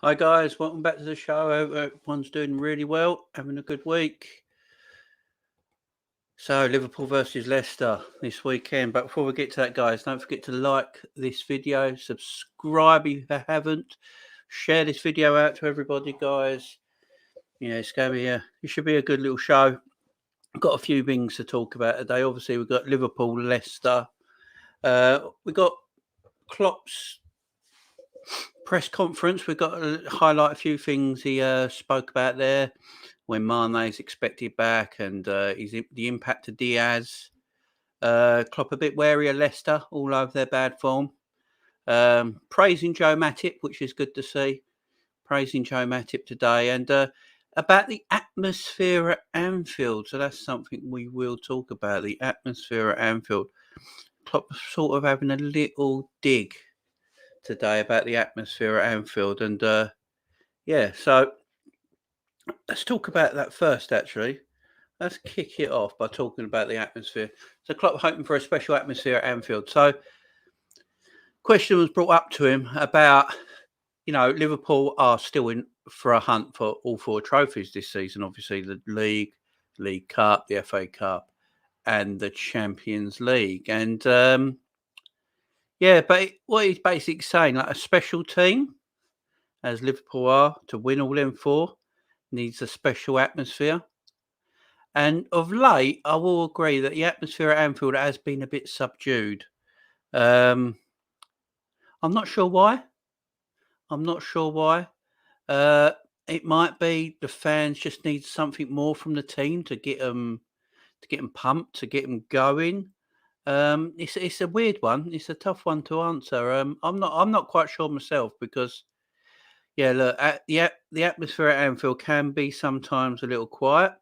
Hi guys, welcome back to the show. Hope everyone's doing really well, having a good week. So Liverpool versus Leicester this weekend. But before we get to that, guys, don't forget to like this video, subscribe if you haven't, share this video out to everybody, guys. Yeah, it's going to be it should be a good little show. Got a few things to talk about today. Obviously, we've got Liverpool, Leicester. We got Klopp's press conference. We've got to highlight a few things he spoke about there when Mane's expected back and the impact of Diaz. Klopp a bit wary of Leicester, all over their bad form. Praising Joe Matip, which is good to see. Praising Joe Matip today. And about the atmosphere at Anfield. So that's something we will talk about, the atmosphere at Anfield. Klopp sort of having a little dig today about the atmosphere at Anfield. And so let's talk about that first, actually. Let's kick it off by talking about the atmosphere. So Klopp hoping for a special atmosphere at Anfield. So question was brought up to him about, Liverpool are still in for a hunt for all four trophies this season. Obviously the League Cup, the FA Cup and the Champions League. And but what he's basically saying, like a special team, as Liverpool are, to win all them four, needs a special atmosphere. And of late, I will agree that the atmosphere at Anfield has been a bit subdued. I'm not sure why. It might be the fans just need something more from the team to get them pumped, to get them going. It's a weird one. It's a tough one to answer. I'm not quite sure myself because, look, the atmosphere at Anfield can be sometimes a little quiet.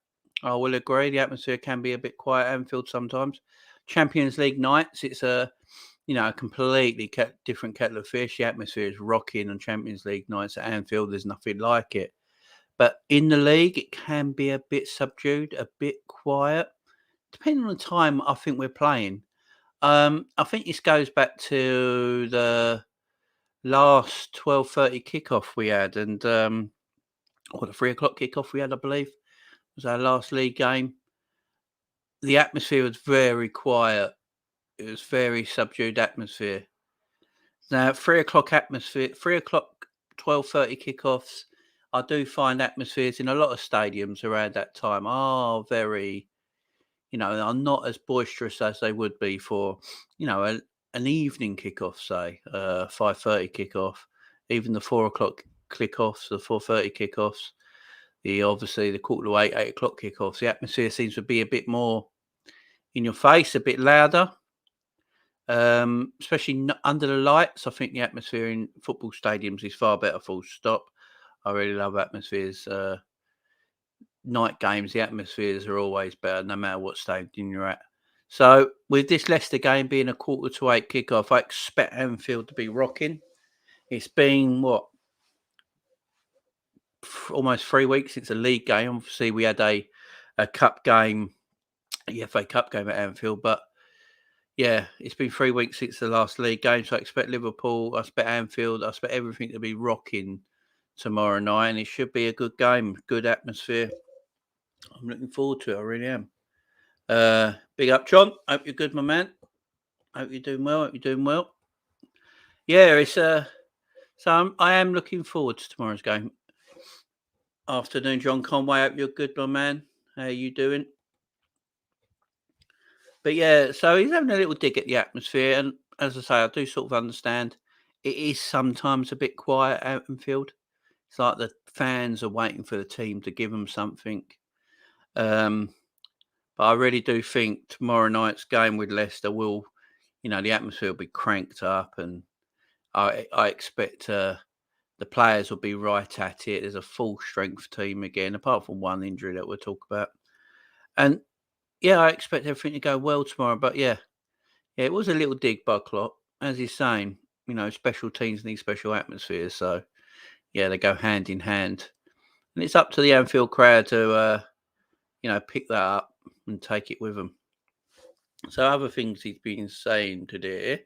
I will agree. The atmosphere can be a bit quiet at Anfield sometimes. Champions League nights, it's a completely different kettle of fish. The atmosphere is rocking on Champions League nights at Anfield. There's nothing like it. But in the league, it can be a bit subdued, a bit quiet, depending on the time I think we're playing. I think this goes back to the last 12:30 kickoff we had, and the 3:00 kickoff we had, I believe, was our last league game. The atmosphere was very quiet. It was very subdued atmosphere. Now, 3:00 atmosphere, 3:00, 12:30 kickoffs. I do find atmospheres in a lot of stadiums around that time are very, are not as boisterous as they would be for, an evening kickoff, say, 5:30 kickoff, even the 4:00 kickoffs, the 4:30 kickoffs, obviously the 7:45, 8:00 kickoffs. The atmosphere seems to be a bit more in your face, a bit louder. Especially under the lights. I think the atmosphere in football stadiums is far better, full stop. I really love atmospheres. Night games, the atmospheres are always better, no matter what stadium you're at. So with this Leicester game being a 7:45 kickoff, I expect Anfield to be rocking. It's been, almost 3 weeks since a league game. Obviously, we had a cup game, the FA Cup game at Anfield, but it's been 3 weeks since the last league game, so I expect Liverpool, I expect Anfield, I expect everything to be rocking tomorrow night, and it should be a good game, good atmosphere. I'm looking forward to it, I really am. Big up, John. Hope you're good, my man. Hope you're doing well. Yeah, it's I am looking forward to tomorrow's game. Afternoon, John Conway. Hope you're good, my man. How are you doing? But so he's having a little dig at the atmosphere, and as I say, I do sort of understand. It is sometimes a bit quiet at Anfield. It's like the fans are waiting for the team to give them something. But I really do think tomorrow night's game with Leicester will, the atmosphere will be cranked up, and I expect the players will be right at it. There's a full strength team again, apart from one injury that we'll talk about. And I expect everything to go well tomorrow. But it was a little dig by Klopp, as he's saying. Special teams need special atmospheres, so they go hand in hand, and it's up to the Anfield crowd to pick that up and take it with them. So other things he's been saying today,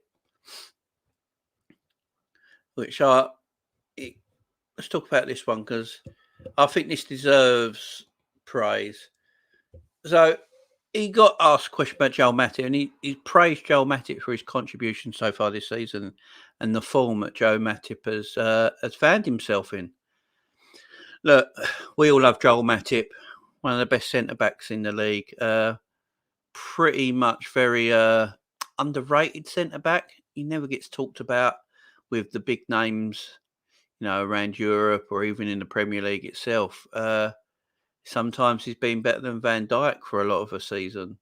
which are let's talk about this one because I think this deserves praise. So he got asked a question about Joel Matip, and he praised Joel Matip for his contribution so far this season and the form that Joe Matip has found himself in. Look, we all love Joel Matip, one of the best centre backs in the league. Pretty much very underrated centre back. He never gets talked about with the big names, around Europe or even in the Premier League itself. Sometimes he's been better than Van Dijk for a lot of a season.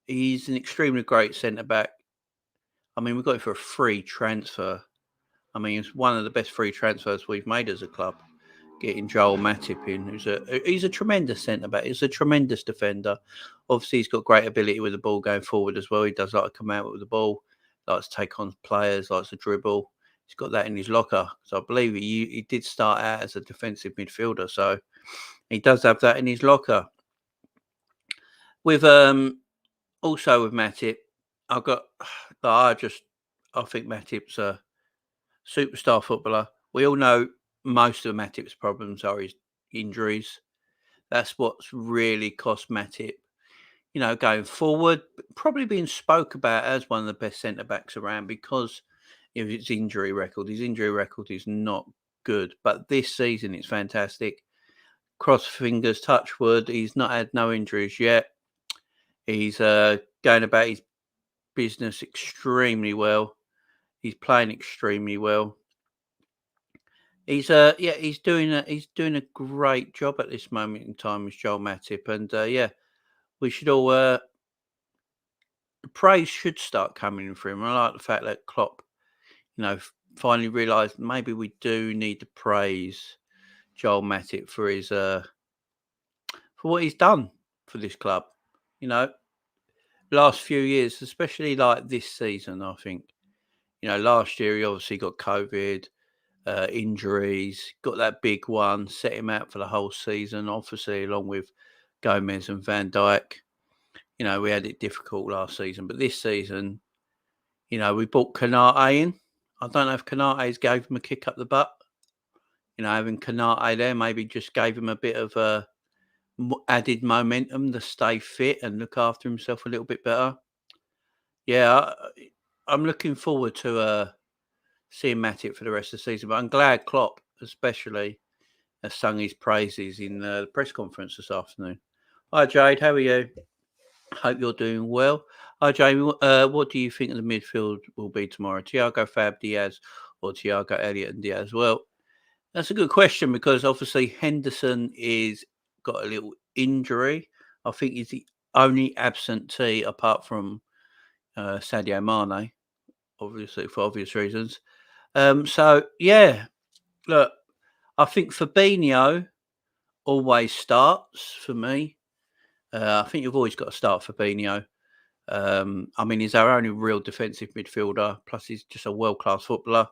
He's an extremely great centre back. I mean, we got him for a free transfer. I mean, it's one of the best free transfers we've made as a club. Getting Joel Matip in, he's a tremendous centre back. He's a tremendous defender. Obviously, he's got great ability with the ball going forward as well. He does like to come out with the ball, likes to take on players, likes to dribble. He's got that in his locker. So I believe he did start out as a defensive midfielder. So he does have that in his locker. With also with Matip, I think Matip's a superstar footballer. We all know most of Matip's problems are his injuries. That's what's really cost Matip, going forward. Probably being spoke about as one of the best centre backs around because of his injury record. His injury record is not good, but this season it's fantastic. Cross fingers, touch wood. He's not had no injuries yet. He's going about his business extremely well. He's playing extremely well. He's doing a great job at this moment in time with Joel Matip, and we should all the praise should start coming in for him. I like the fact that Klopp, finally realised maybe we do need to praise Joel Matip for his for what he's done for this club. Last few years, especially like this season, I think. Last year he obviously got COVID. Injuries, got that big one, set him out for the whole season, obviously, along with Gomez and Van Dijk. We had it difficult last season, but this season, we brought Konate in. I don't know if Konate's gave him a kick up the butt. Having Konate there maybe just gave him a bit of added momentum to stay fit and look after himself a little bit better. Yeah, I'm looking forward to seeing Matip for the rest of the season. But I'm glad Klopp, especially, has sung his praises in the press conference this afternoon. Hi, Jade. How are you? Hope you're doing well. Hi, Jamie. What do you think of the midfield will be tomorrow? Thiago, Fab, Diaz, or Thiago, Elliott, and Diaz? Well, that's a good question because obviously Henderson is got a little injury. I think he's the only absentee apart from Sadio Mane, obviously for obvious reasons. So yeah, look, I think Fabinho always starts for me. I think you've always got to start Fabinho. I mean, he's our only real defensive midfielder. Plus, he's just a world-class footballer.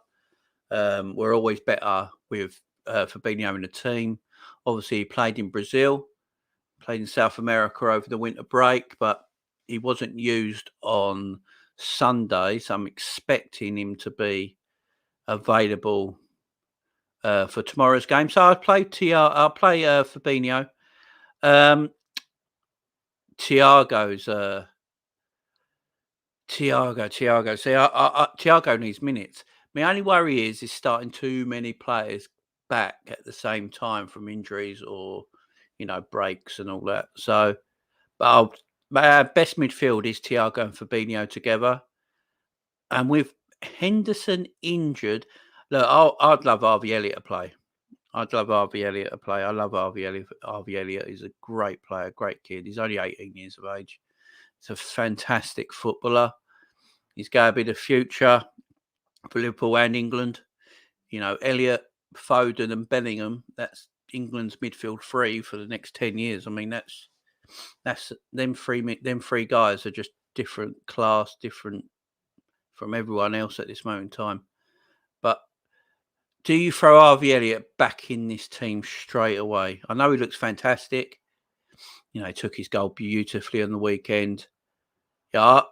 We're always better with Fabinho in the team. Obviously, he played in Brazil, played in South America over the winter break, but he wasn't used on Sunday. So I'm expecting him to be available for tomorrow's game. So I'll play Fabinho. Thiago. See, Thiago needs minutes. My only worry is starting too many players back at the same time from injuries or breaks and all that. So, but our best midfield is Thiago and Fabinho together, and with Henderson injured, look, I'd love Harvey Elliott to play. I love Harvey Elliott. Harvey Elliott is a great player, great kid. He's only 18 years of age. He's a fantastic footballer. He's going to be the future for Liverpool and England. Elliott, Foden and Bellingham, that's England's midfield three for the next 10 years. I mean, that's them three guys are just different class, different from everyone else at this moment in time. But do you throw Harvey Elliott back in this team straight away? I know he looks fantastic. He took his goal beautifully on the weekend. Yeah,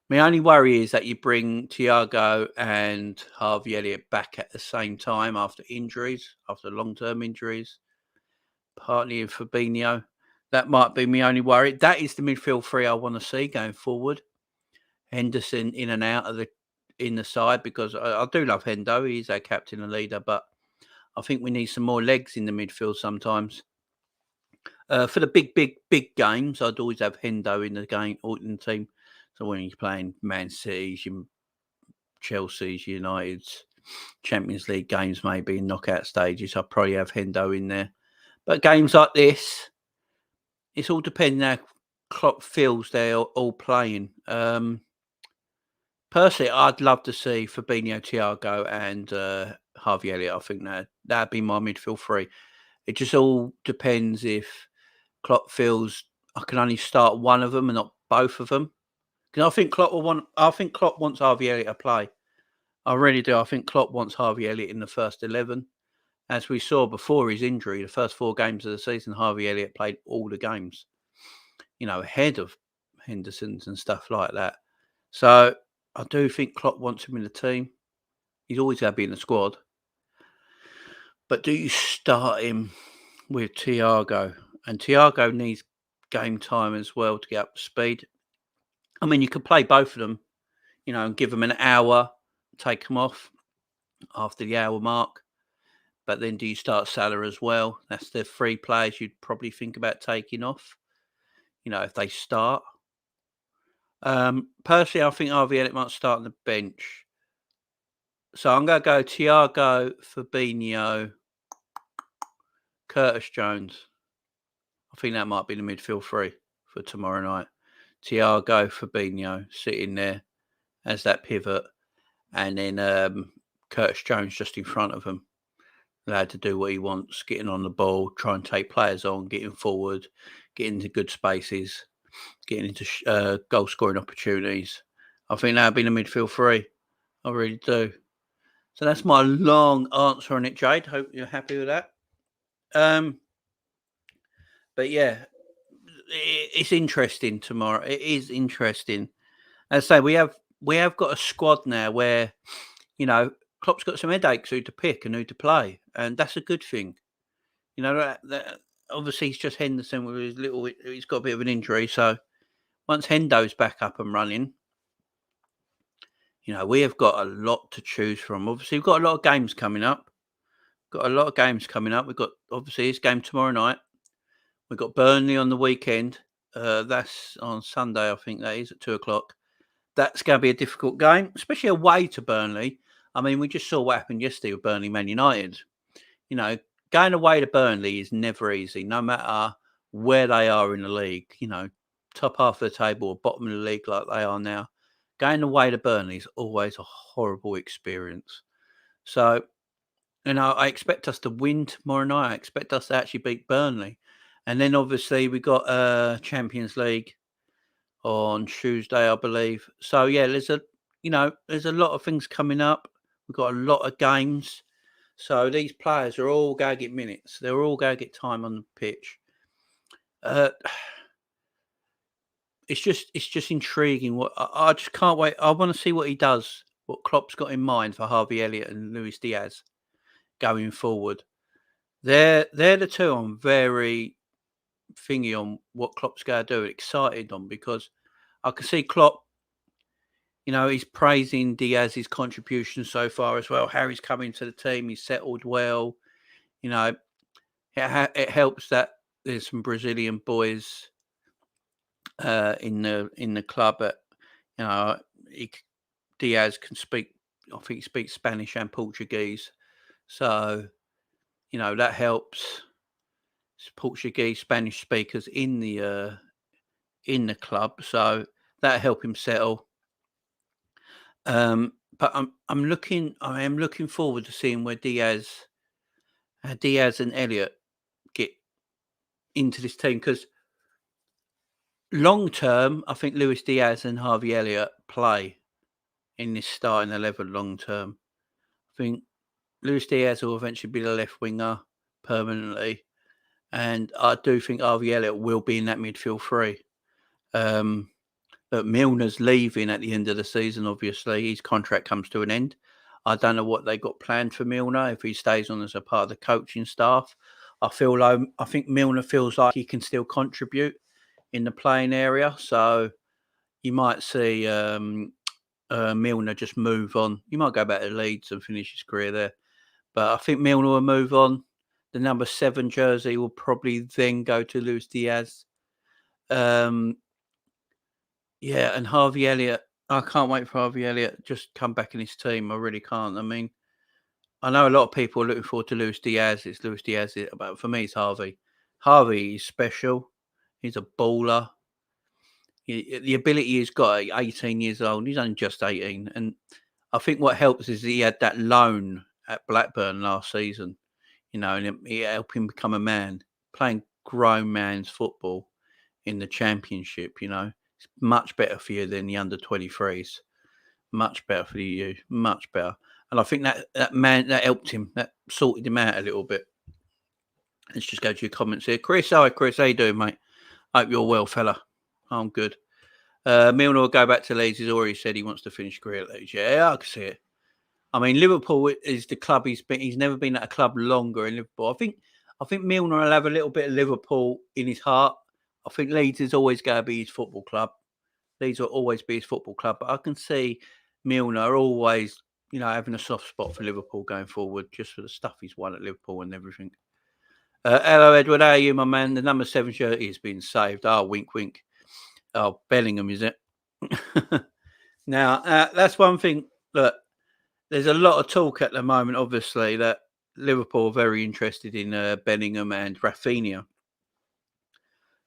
My only worry is that you bring Thiago and Harvey Elliott back at the same time after injuries, after long-term injuries, partly in Fabinho. That might be my only worry. That is the midfield three I want to see going forward. Henderson in and out of in the side, because I do love Hendo. He's our captain and leader, but I think we need some more legs in the midfield sometimes. For the big games, I'd always have Hendo in the game or in the team. So when he's playing Man City's, Chelsea's, United's, Champions League games, maybe in knockout stages, I'd probably have Hendo in there. But games like this, it's all depending how Klopp feels they're all playing. Personally, I'd love to see Fabinho, Thiago, and Harvey Elliott. I think that'd be my midfield three. It just all depends if Klopp feels I can only start one of them and not both of them. Because I think Klopp wants Harvey Elliott to play. I really do. I think Klopp wants Harvey Elliott in the first 11. As we saw before his injury, the first 4 games of the season, Harvey Elliott played all the games, ahead of Henderson's and stuff like that. So I do think Klopp wants him in the team. He's always going to be in the squad. But do you start him with Thiago? And Thiago needs game time as well to get up to speed. I mean, you could play both of them, and give them an hour, take them off after the hour mark. But then do you start Salah as well? That's the 3 players you'd probably think about taking off, if they start. Personally, I think Harvey Elliott might start on the bench. So I'm going to go Thiago, Fabinho, Curtis Jones. I think that might be the midfield 3 for tomorrow night. Thiago, Fabinho sitting there as that pivot, and then Curtis Jones just in front of him, allowed to do what he wants, getting on the ball, try and take players on, getting forward, getting into good spaces, getting into goal scoring opportunities. I think that'd be the midfield 3. I really do. So that's my long answer on it, Jade. Hope you're happy with that. But yeah, it's interesting tomorrow. It is interesting. As I say, we have got a squad now where, Klopp's got some headaches who to pick and who to play, and that's a good thing. That obviously he's just Henderson with his he's got a bit of an injury. So once Hendo's back up and running, we have got a lot to choose from. Obviously, we've got a lot of games coming up. We've got obviously this game tomorrow night. We've got Burnley on the weekend. That's on Sunday, I think that is, at 2:00. That's going to be a difficult game, especially away to Burnley. I mean, we just saw what happened yesterday with Burnley Man United. Going away to Burnley is never easy, no matter where they are in the league. Top half of the table or bottom of the league like they are now. Going away to Burnley is always a horrible experience. So, I expect us to win tomorrow night. I expect us to actually beat Burnley. And then obviously we got Champions League on Tuesday, I believe. So yeah, there's a lot of things coming up. We've got a lot of games. So these players are all going to get minutes. They're all going to get time on the pitch. It's just intriguing. What I just can't wait. I want to see what he does. What Klopp's got in mind for Harvey Elliott and Luis Diaz going forward. They're the 2 I'm very thingy on what Klopp's going to do. Excited on, because I can see Klopp. He's praising Diaz's contribution so far as well. Harry's coming to the team. He's settled well. It helps that there's some Brazilian boys in the club. Diaz can speak. I think he speaks Spanish and Portuguese, so that helps. It's Portuguese, Spanish speakers in the club, so that help him settle. But I am looking forward to seeing where Diaz and Elliott get into this team, because long term, I think Luis Diaz and Harvey Elliott play in this starting 11 long term. I think Luis Diaz will eventually be the left winger permanently, and I do think Harvey Elliott will be in that midfield 3. But Milner's leaving at the end of the season, obviously. His contract comes to an end. I don't know what they got planned for Milner, if he stays on as a part of the coaching staff. I think Milner feels like he can still contribute in the playing area. So you might see Milner just move on. He might go back to Leeds and finish his career there. But I think Milner will move on. The number 7 jersey will probably then go to Luis Diaz. Yeah, and Harvey Elliott. I can't wait for Harvey Elliott just come back in his team. I really can't. I mean, I know a lot of people are looking forward to Luis Diaz. It's Luis Diaz, but for me, it's Harvey. Harvey is special. He's a baller. The ability he's got at 18 years old. He's only just 18. And I think what helps is he had that loan at Blackburn last season, and it helped him become a man, playing grown man's football in the Championship, It's much better for you than the under-23s. Much better for you. Much better. And I think that helped him. That sorted him out a little bit. Let's just go to your comments here. Chris, hi Chris. How you doing, mate? Hope you're well, fella. I'm good. Milner will go back to Leeds. He's already said he wants to finish career at Leeds. Yeah, I can see it. I mean, Liverpool is the club he's been. He's never been at a club longer in Liverpool. I think Milner will have a little bit of Liverpool in his heart. I think Leeds is always going to be his football club. Leeds will always be his football club. But I can see Milner always, having a soft spot for Liverpool going forward, just for the stuff he's won at Liverpool and everything. Hello, Edward. How are you, my man? The number 7 shirt is being saved. Oh, wink, wink. Oh, Bellingham, is it? Now, that's one thing. Look, there's a lot of talk at the moment, obviously, that Liverpool are very interested in Bellingham and Rafinha.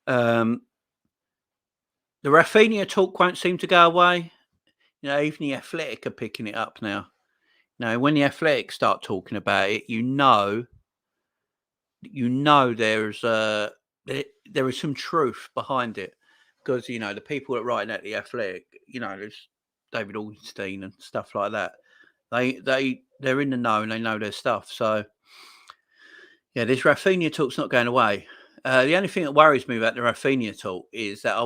The Rafinha talk won't seem to go away. Even the Athletic are picking it up now. When the Athletic start talking about it, there is some truth behind it, because the people that are writing at the Athletic, there's David Ornstein and stuff like that. They're in the know and they know their stuff. So yeah, this Rafinha talk's not going away. The only thing that worries me about the Rafinha talk is that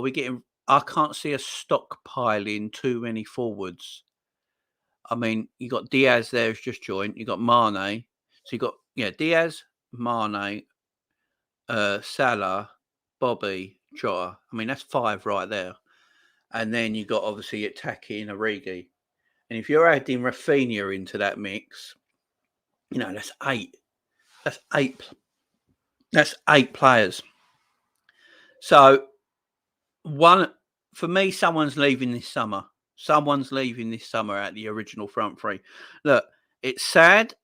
I can't see us stockpiling too many forwards. I mean, you got Diaz there who's just joined. You got Mane. So you got Diaz, Mane, Salah, Bobby, Jota. I mean, that's 5 right there. And then you got obviously Taki and Origi. And if you're adding Rafinha into that mix, that's 8. That's 8. That's 8 players. So for me, someone's leaving this summer. Someone's leaving this summer at the original front three. Look, it's sad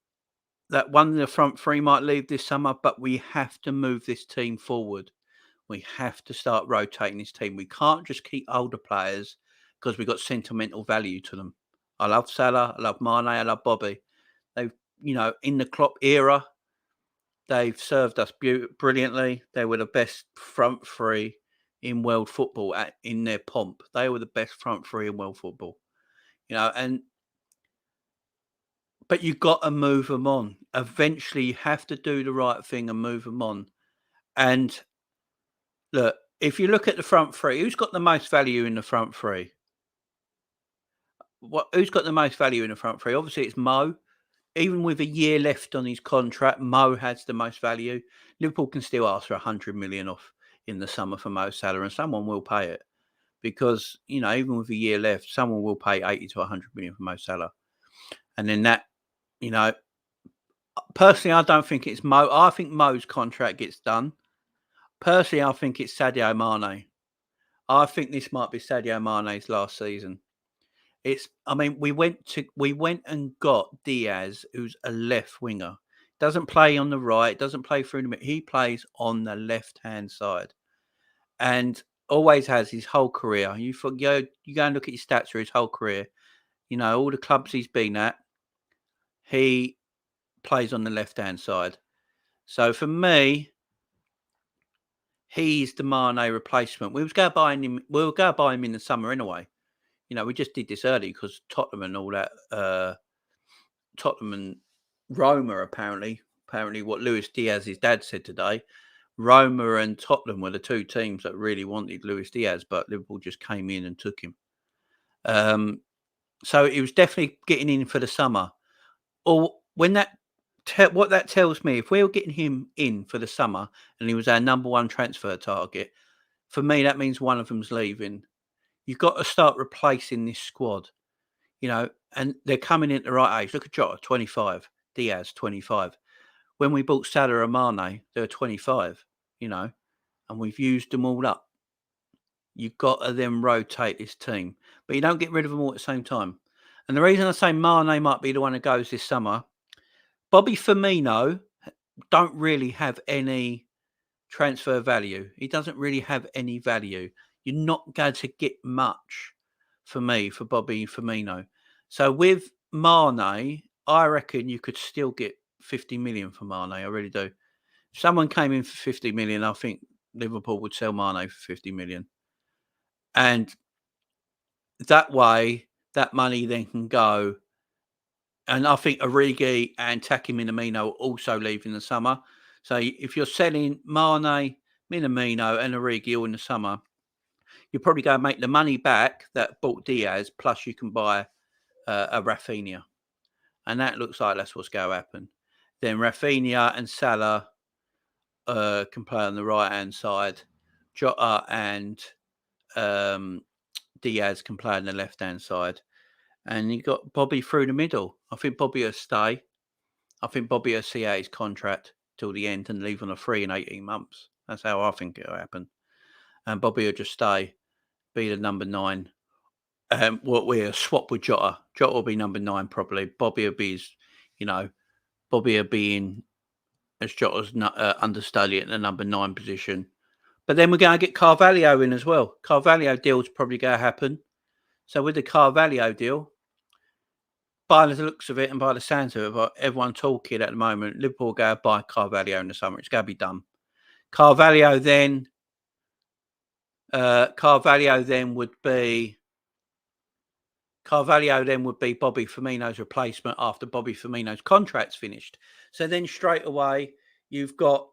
that one of the front three might leave this summer, but we have to move this team forward. We have to start rotating this team. We can't just keep older players because we've got sentimental value to them. I love Salah, I love Mane, I love Bobby. They've, in the Klopp era, they've served us brilliantly. They were the best front three in world football in their pomp. They were the best front three in world football. But you've got to move them on. Eventually, you have to do the right thing and move them on. And look, if you look at the front three, who's got the most value in the front three? Who's got the most value in the front three? Obviously, it's Mo. Even with a year left on his contract, Mo has the most value. Liverpool can still ask for 100 million off in the summer for Mo Salah, and someone will pay it. Because, even with a year left, someone will pay 80 to 100 million for Mo Salah. And then that, personally, I don't think it's Mo. I think Mo's contract gets done. Personally, I think it's Sadio Mane. I think this might be Sadio Mane's last season. We went and got Diaz, who's a left winger. Doesn't play on the right, doesn't play through the middle. He plays on the left-hand side. And always has his whole career. You go and look at his stats for his whole career. All the clubs he's been at, he plays on the left-hand side. So for me, he's the Mane replacement. We were going to buy him in the summer anyway. We just did this early because Tottenham and all that. Tottenham and Roma apparently what Luis Diaz's dad said today. Roma and Tottenham were the two teams that really wanted Luis Diaz, but Liverpool just came in and took him. So he was definitely getting in for the summer. Or when what that tells me, if we were getting him in for the summer and he was our number one transfer target, for me that means one of them's leaving. You've got to start replacing this squad, and they're coming in at the right age. Look at Jota, 25, Diaz, 25. When we bought Salah and Mane, they were 25, and we've used them all up. You've got to then rotate this team, but you don't get rid of them all at the same time. And the reason I say Mane might be the one who goes this summer, Bobby Firmino don't really have any transfer value. He doesn't really have any value. You're not going to get much for Bobby Firmino. So with Mane, I reckon you could still get 50 million for Mane. I really do. If someone came in for 50 million, I think Liverpool would sell Mane for 50 million. And that way, that money then can go. And I think Origi and Taki Minamino are also leave in the summer. So if you're selling Mane, Minamino and Origi all in the summer, you're probably going to make the money back that bought Diaz, plus you can buy a Rafinha. And that looks like that's what's going to happen. Then Rafinha and Salah can play on the right-hand side. Jota and Diaz can play on the left-hand side. And you got Bobby through the middle. I think Bobby will stay. I think Bobby will see out his contract till the end and leave on a free in 18 months. That's how I think it'll happen. And Bobby will just stay, be the number 9. We'll swap with Jota. Jota will be number 9 probably. Bobby will be Bobby will be in as Jota's understudy at the number 9 position. But then we're going to get Carvalho in as well. Carvalho deal's probably going to happen. So with the Carvalho deal, by the looks of it and by the sounds of it, everyone talking at the moment, Liverpool go buy Carvalho in the summer. It's going to be done. Carvalho then would be Bobby Firmino's replacement after Bobby Firmino's contract's finished. So then straight away, you've got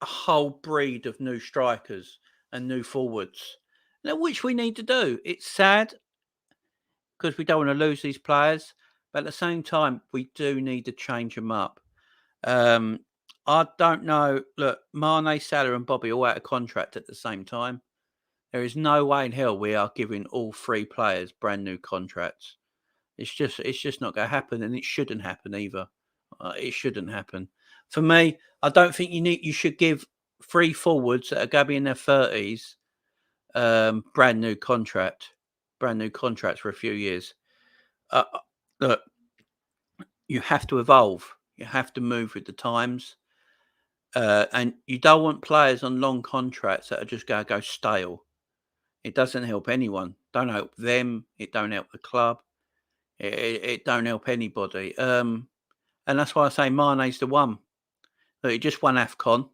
a whole breed of new strikers and new forwards, which we need to do. It's sad because we don't want to lose these players, but at the same time, we do need to change them up. I don't know. Look, Mane, Salah and Bobby all out of contract at the same time. There is no way in hell we are giving all 3 players brand new contracts. It's just not going to happen, and it shouldn't happen either. It shouldn't happen. For me, I don't think you should give 3 forwards that are going to be in their 30s brand new contracts for a few years. Look, you have to evolve. You have to move with the times. And you don't want players on long contracts that are just going to go stale. It doesn't help anyone. Don't help them. It don't help the club. It don't help anybody. And that's why I say Mane's the one. Look, he just won AFCON.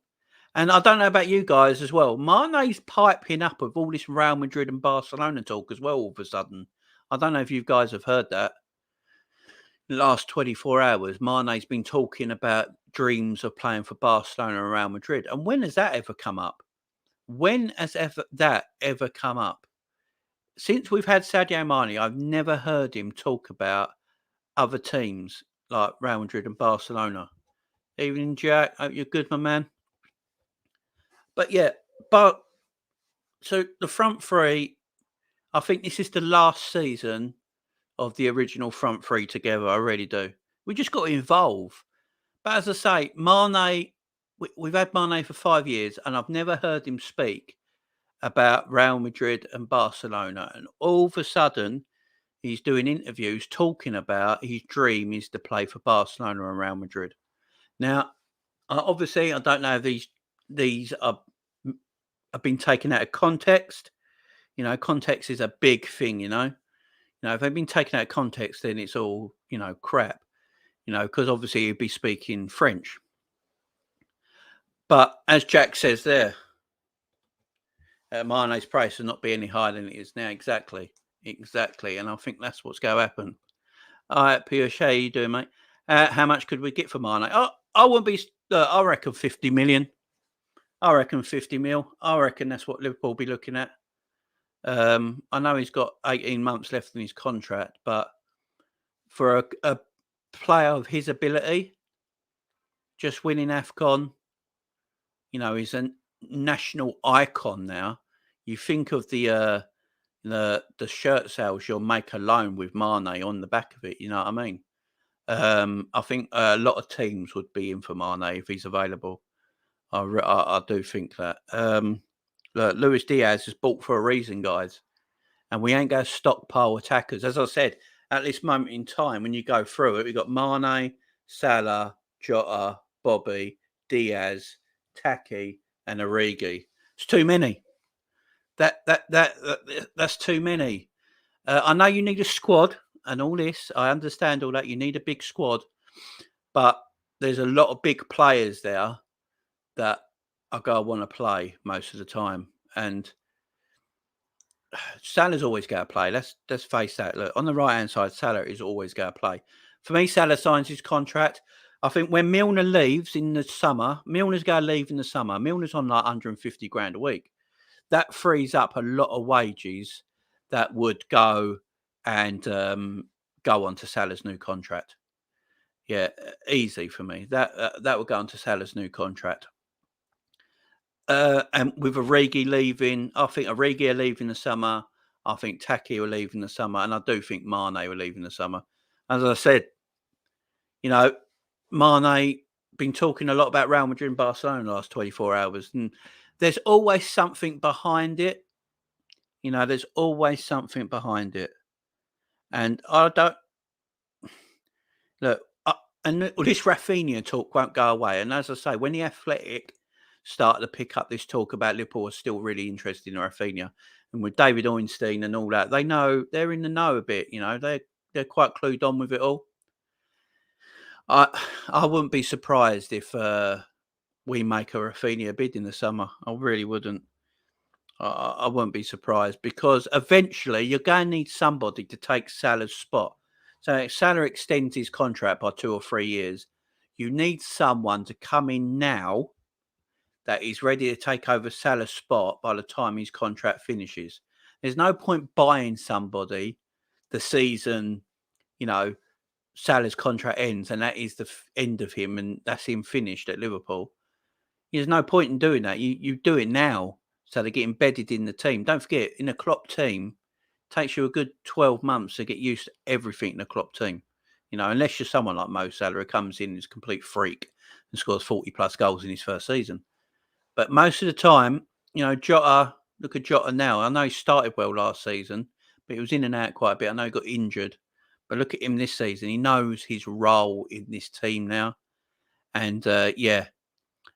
And I don't know about you guys as well. Mane's piping up with all this Real Madrid and Barcelona talk as well all of a sudden. I don't know if you guys have heard that. In the last 24 hours, Mane's been talking about dreams of playing for Barcelona and Real Madrid. And when has that ever come up? When has that ever come up? Since we've had Sadio Mane, I've never heard him talk about other teams like Real Madrid and Barcelona. Evening, Jack. Hope you're good, my man. But yeah, so the front 3, I think this is the last season of the original front 3 together. I really do. We just got to evolve. But as I say, Mane, we've had Mane for 5 years, and I've never heard him speak about Real Madrid and Barcelona. And all of a sudden, he's doing interviews talking about his dream is to play for Barcelona and Real Madrid. Now, obviously, I don't know if these have been taken out of context. Context is a big thing, if they've been taken out of context, then it's all, crap, because obviously he'd be speaking French. But as Jack says there, Mane's price will not be any higher than it is now. Exactly. And I think that's what's going to happen. All right, Piyush, how you doing, mate? How much could we get for Mane? I wouldn't be, I reckon 50 million. I reckon 50 mil. I reckon that's what Liverpool will be looking at. I know he's got 18 months left in his contract, but for a player of his ability, just winning AFCON, he's a national icon now. You think of the shirt sales you'll make alone with Mane on the back of it. You know what I mean? I think a lot of teams would be in for Mane if he's available. I do think that. Look, Luis Diaz is bought for a reason, guys, and we ain't going to stockpile attackers. As I said, at this moment in time, when you go through it, we've got Mane, Salah, Jota, Bobby, Diaz, Taki, and Origi. It's too many. That's too many. I know you need a squad and all this. I understand all that. You need a big squad, but there's a lot of big players there that are going to want to play most of the time. And Salah's always going to play. Let's face that. Look, on the right hand side, Salah is always going to play. For me, Salah signs his contract. I think when Milner leaves in the summer, Milner's going to leave in the summer. Milner's on like 150 grand a week. That frees up a lot of wages that would go and go on to Salah's new contract. Yeah, easy for me. That would go on to Salah's new contract. And with Origi leaving, I think Origi will leave in the summer. I think Taki will leave in the summer. And I do think Mane will leave in the summer. As I said, Mane been talking a lot about Real Madrid and Barcelona the last 24 hours. And there's always something behind it. There's always something behind it. And I don't... Look, and this Rafinha talk won't go away. And as I say, when the Athletic started to pick up this talk about Liverpool are still really interested in Rafinha, and with David Ornstein and all that, they're in the know a bit. They're quite clued on with it all. I wouldn't be surprised if we make a Rafinha bid in the summer. I really wouldn't. I wouldn't be surprised, because eventually you're going to need somebody to take Salah's spot. So if Salah extends his contract by 2 or 3 years, you need someone to come in now that is ready to take over Salah's spot by the time his contract finishes. There's no point buying somebody the season, Salah's contract ends and that is the end of him and that's him finished at Liverpool. There's no point in doing that. You do it now so they get embedded in the team. Don't forget, in a Klopp team, it takes you a good 12 months to get used to everything in a Klopp team. Unless you're someone like Mo Salah who comes in as a complete freak and scores 40 plus goals in his first season. But most of the time, Jota, look at Jota now. I know he started well last season, but he was in and out quite a bit. I know he got injured. But look at him this season. He knows his role in this team now. And,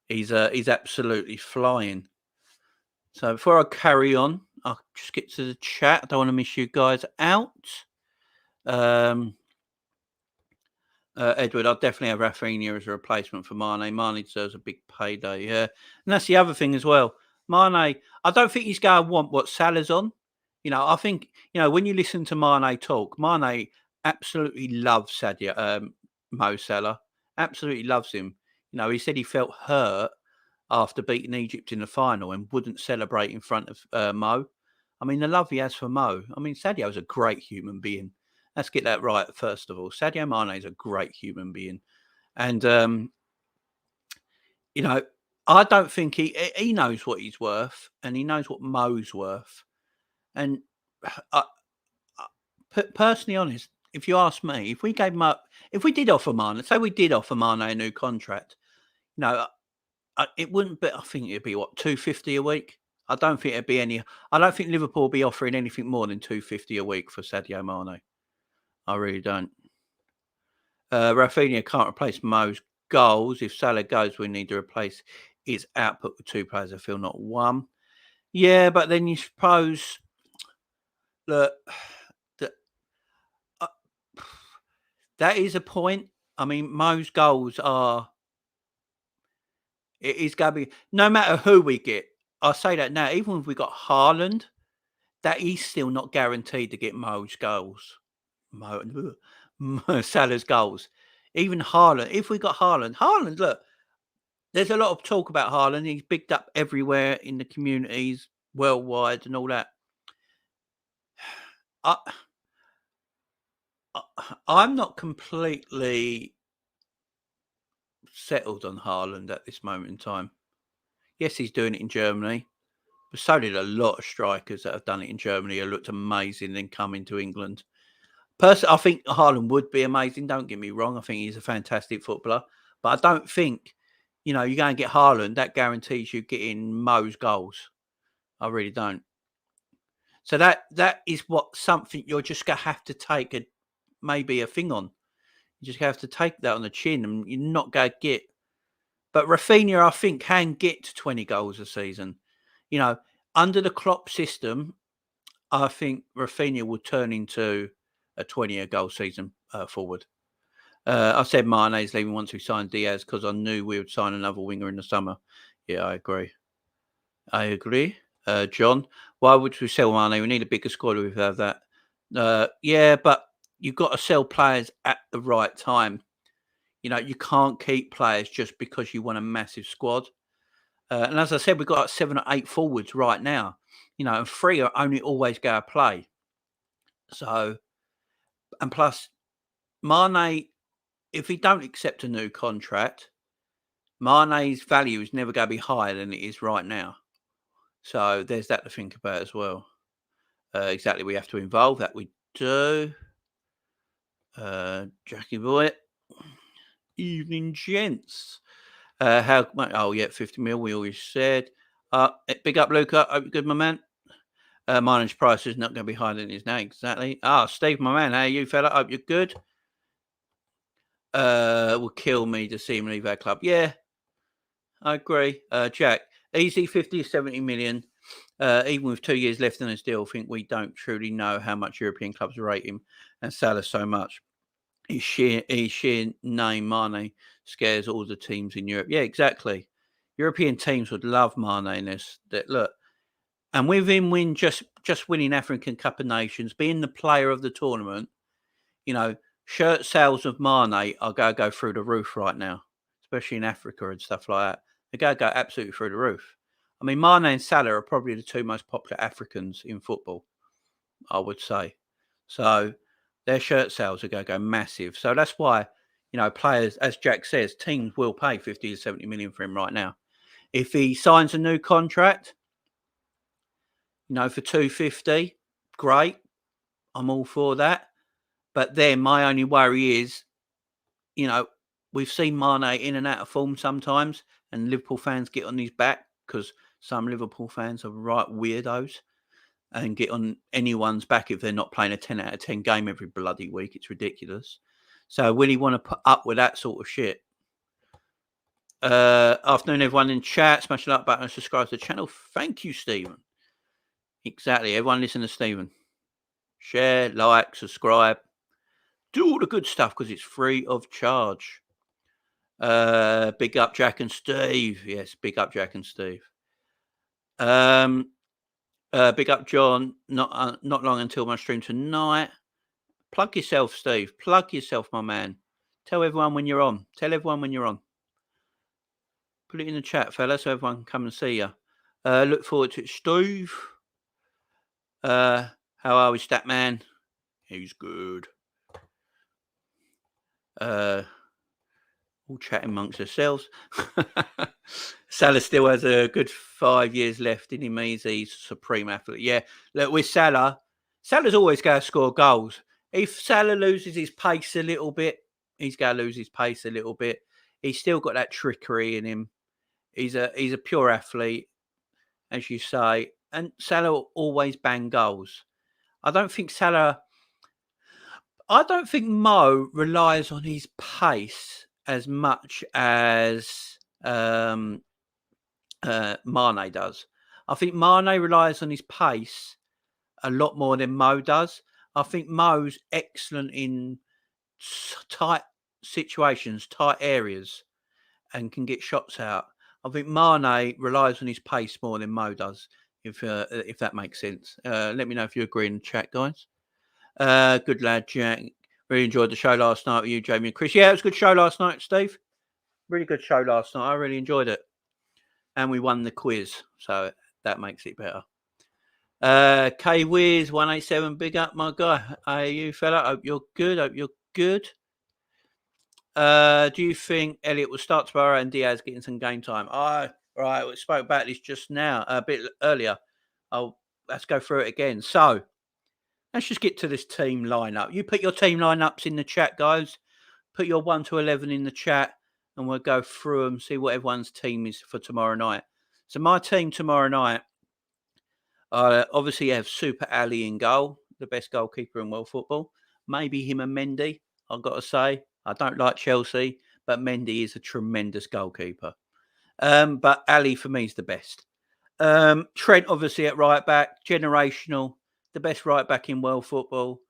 he's absolutely flying. So before I carry on, I'll just get to the chat. I don't want to miss you guys out. Edward, I'll definitely have Rafinha as a replacement for Mane. Mane deserves a big payday, yeah. And that's the other thing as well. Mane, I don't think he's going to want what Salah's on. I think, when you listen to Mane talk, Mane absolutely loves Mo Salah. Absolutely loves him. He said he felt hurt after beating Egypt in the final and wouldn't celebrate in front of Mo. I mean, the love he has for Mo. I mean, Sadio's a great human being. Let's get that right, first of all. Sadio Mane is a great human being. And, I don't think he knows what he's worth and he knows what Mo's worth. And personally honest, if you ask me, if we gave him up, if we did offer Mane, say we did offer Mane a new contract, it wouldn't be, I think it'd be what, 250 a week? I don't think Liverpool will be offering anything more than 250 a week for Sadio Mane. I really don't. Rafinha can't replace Mo's goals. If Salah goes, we need to replace his output with 2 players. I feel not 1. Yeah, but then you suppose that that is a point. I mean, Mo's goals are. It is going to be, no matter who we get. I'll say that now. Even if we got Haaland, that is still not guaranteed to get Mo's goals. Salah's goals. Even Haaland. If we got Haaland, look, there's a lot of talk about Haaland. He's bigged up everywhere in the communities, worldwide, and all that. I, I'm not completely settled on Haaland at this moment in time. Yes, he's doing it in Germany, but so did a lot of strikers that have done it in Germany who looked amazing then come into England. Personally, I think Haaland would be amazing. Don't get me wrong. I think he's a fantastic footballer. But I don't think, you go and get Haaland, that guarantees you getting Mo's goals. I really don't. So that is what something you're just going to have to take maybe a thing on. You just have to take that on the chin and you're not going to get. But Rafinha, I think, can get to 20 goals a season. Under the Klopp system, I think Rafinha will turn into a 20-goal season forward. I said Mane's leaving once we signed Diaz because I knew we would sign another winger in the summer. Yeah, I agree. John, why would we sell Mane? We need a bigger squad if we have that. Yeah, but you've got to sell players at the right time. You can't keep players just because you want a massive squad. And as I said, we've got 7 or 8 forwards right now. And 3 are only always going to play. So, and plus, Mane, if he don't accept a new contract, Mane's value is never going to be higher than it is right now. So there's that to think about as well. Exactly, we have to involve that. We do. Jackie Boy. Evening, gents. How much? Oh, yeah, 50 mil, we always said. Big up, Luca. Hope you're good, my man. Mine's price is not going to be higher than it is now. Exactly. Steve, my man. How are you, fella? Hope you're good. Will kill me to see him leave our club. Yeah, I agree. Jack, easy 50 or 70 million. Even with 2 years left in his deal, I think we don't truly know how much European clubs rate him and Salah so much. His sheer name, Mane, scares all the teams in Europe. Yeah, exactly. European teams would love Mane in this. Look, and with him just winning African Cup of Nations, being the player of the tournament, shirt sales of Mane are going to go through the roof right now, especially in Africa and stuff like that. They're going to go absolutely through the roof. I mean, Mane and Salah are probably the 2 most popular Africans in football, I would say. So their shirt sales are going to go massive. So that's why, players, as Jack says, teams will pay 50 to 70 million for him right now. If he signs a new contract, for 250, great. I'm all for that. But then my only worry is, we've seen Mane in and out of form sometimes, and Liverpool fans get on his back because some Liverpool fans are right weirdos and get on anyone's back if they're not playing a 10 out of 10 game every bloody week. It's ridiculous. So will he want to put up with that sort of shit? Afternoon, everyone in chat. Smash the like button and subscribe to the channel. Thank you, Stephen. Exactly. Everyone listen to Stephen. Share, like, subscribe. Do all the good stuff because it's free of charge. Big up Jack and Steve. Yes, big up Jack and Steve. Big up John. Not long until my stream tonight. Plug yourself, Steve. Plug yourself, my man. Tell everyone when you're on. Tell everyone when you're on. Put it in the chat, fella, so everyone can come and see you. Look forward to it, Steve. How are we, Statman? He's good. All chatting amongst ourselves. Salah still has a good 5 years left in him. He's a supreme athlete. Yeah, look, with Salah's always going to score goals. If Salah loses his pace a little bit, he's going to lose his pace a little bit. He's still got that trickery in him. He's a pure athlete, as you say. And Salah will always bang goals. I don't think Mo relies on his pace as much as Mane does. I think Mane relies on his pace a lot more than Mo does. I think Mo's excellent in tight situations, tight areas, and can get shots out. I think Mane relies on his pace more than Mo does, if that makes sense. Let me know if you agree in the chat, guys. Good lad, Jack. Really enjoyed the show last night with you, Jamie and Chris. Yeah, it was a good show last night, Steve. Really good show last night. I really enjoyed it. And we won the quiz, so that makes it better. K Wiz 187, big up, my guy. Hey, you fella. Hope you're good. Do you think Elliot will start tomorrow and Diaz getting some game time? Right. We spoke about this just now, a bit earlier. Let's go through it again. So let's just get to this team lineup. You put your team lineups in the chat, guys. Put your 1 to 11 in the chat, and we'll go through them, see what everyone's team is for tomorrow night. So my team tomorrow night, obviously have Super Ali in goal, the best goalkeeper in world football. Maybe him and Mendy, I've got to say. I don't like Chelsea, but Mendy is a tremendous goalkeeper. But Ali, for me, is the best. Trent, obviously, at right back, generational, the best right back in world football.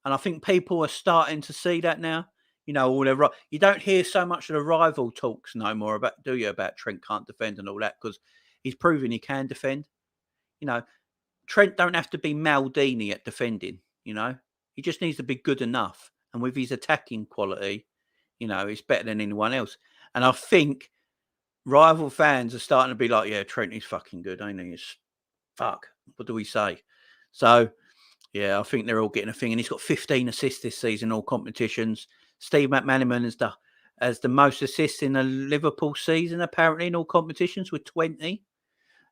And I think people are starting to see that now. You know, you don't hear so much of the rival talks no more about, do you, about Trent can't defend and all that, because he's proven he can defend. You know, Trent don't have to be Maldini at defending, you know. He just needs to be good enough. And with his attacking quality, you know, he's better than anyone else. And I think rival fans are starting to be like, yeah, Trent is fucking good, ain't he? It's fuck. What do we say? So, yeah, I think they're all getting a thing. And he's got 15 assists this season, all competitions. Steve McManaman has the most assists in a Liverpool season, apparently, in all competitions with 20.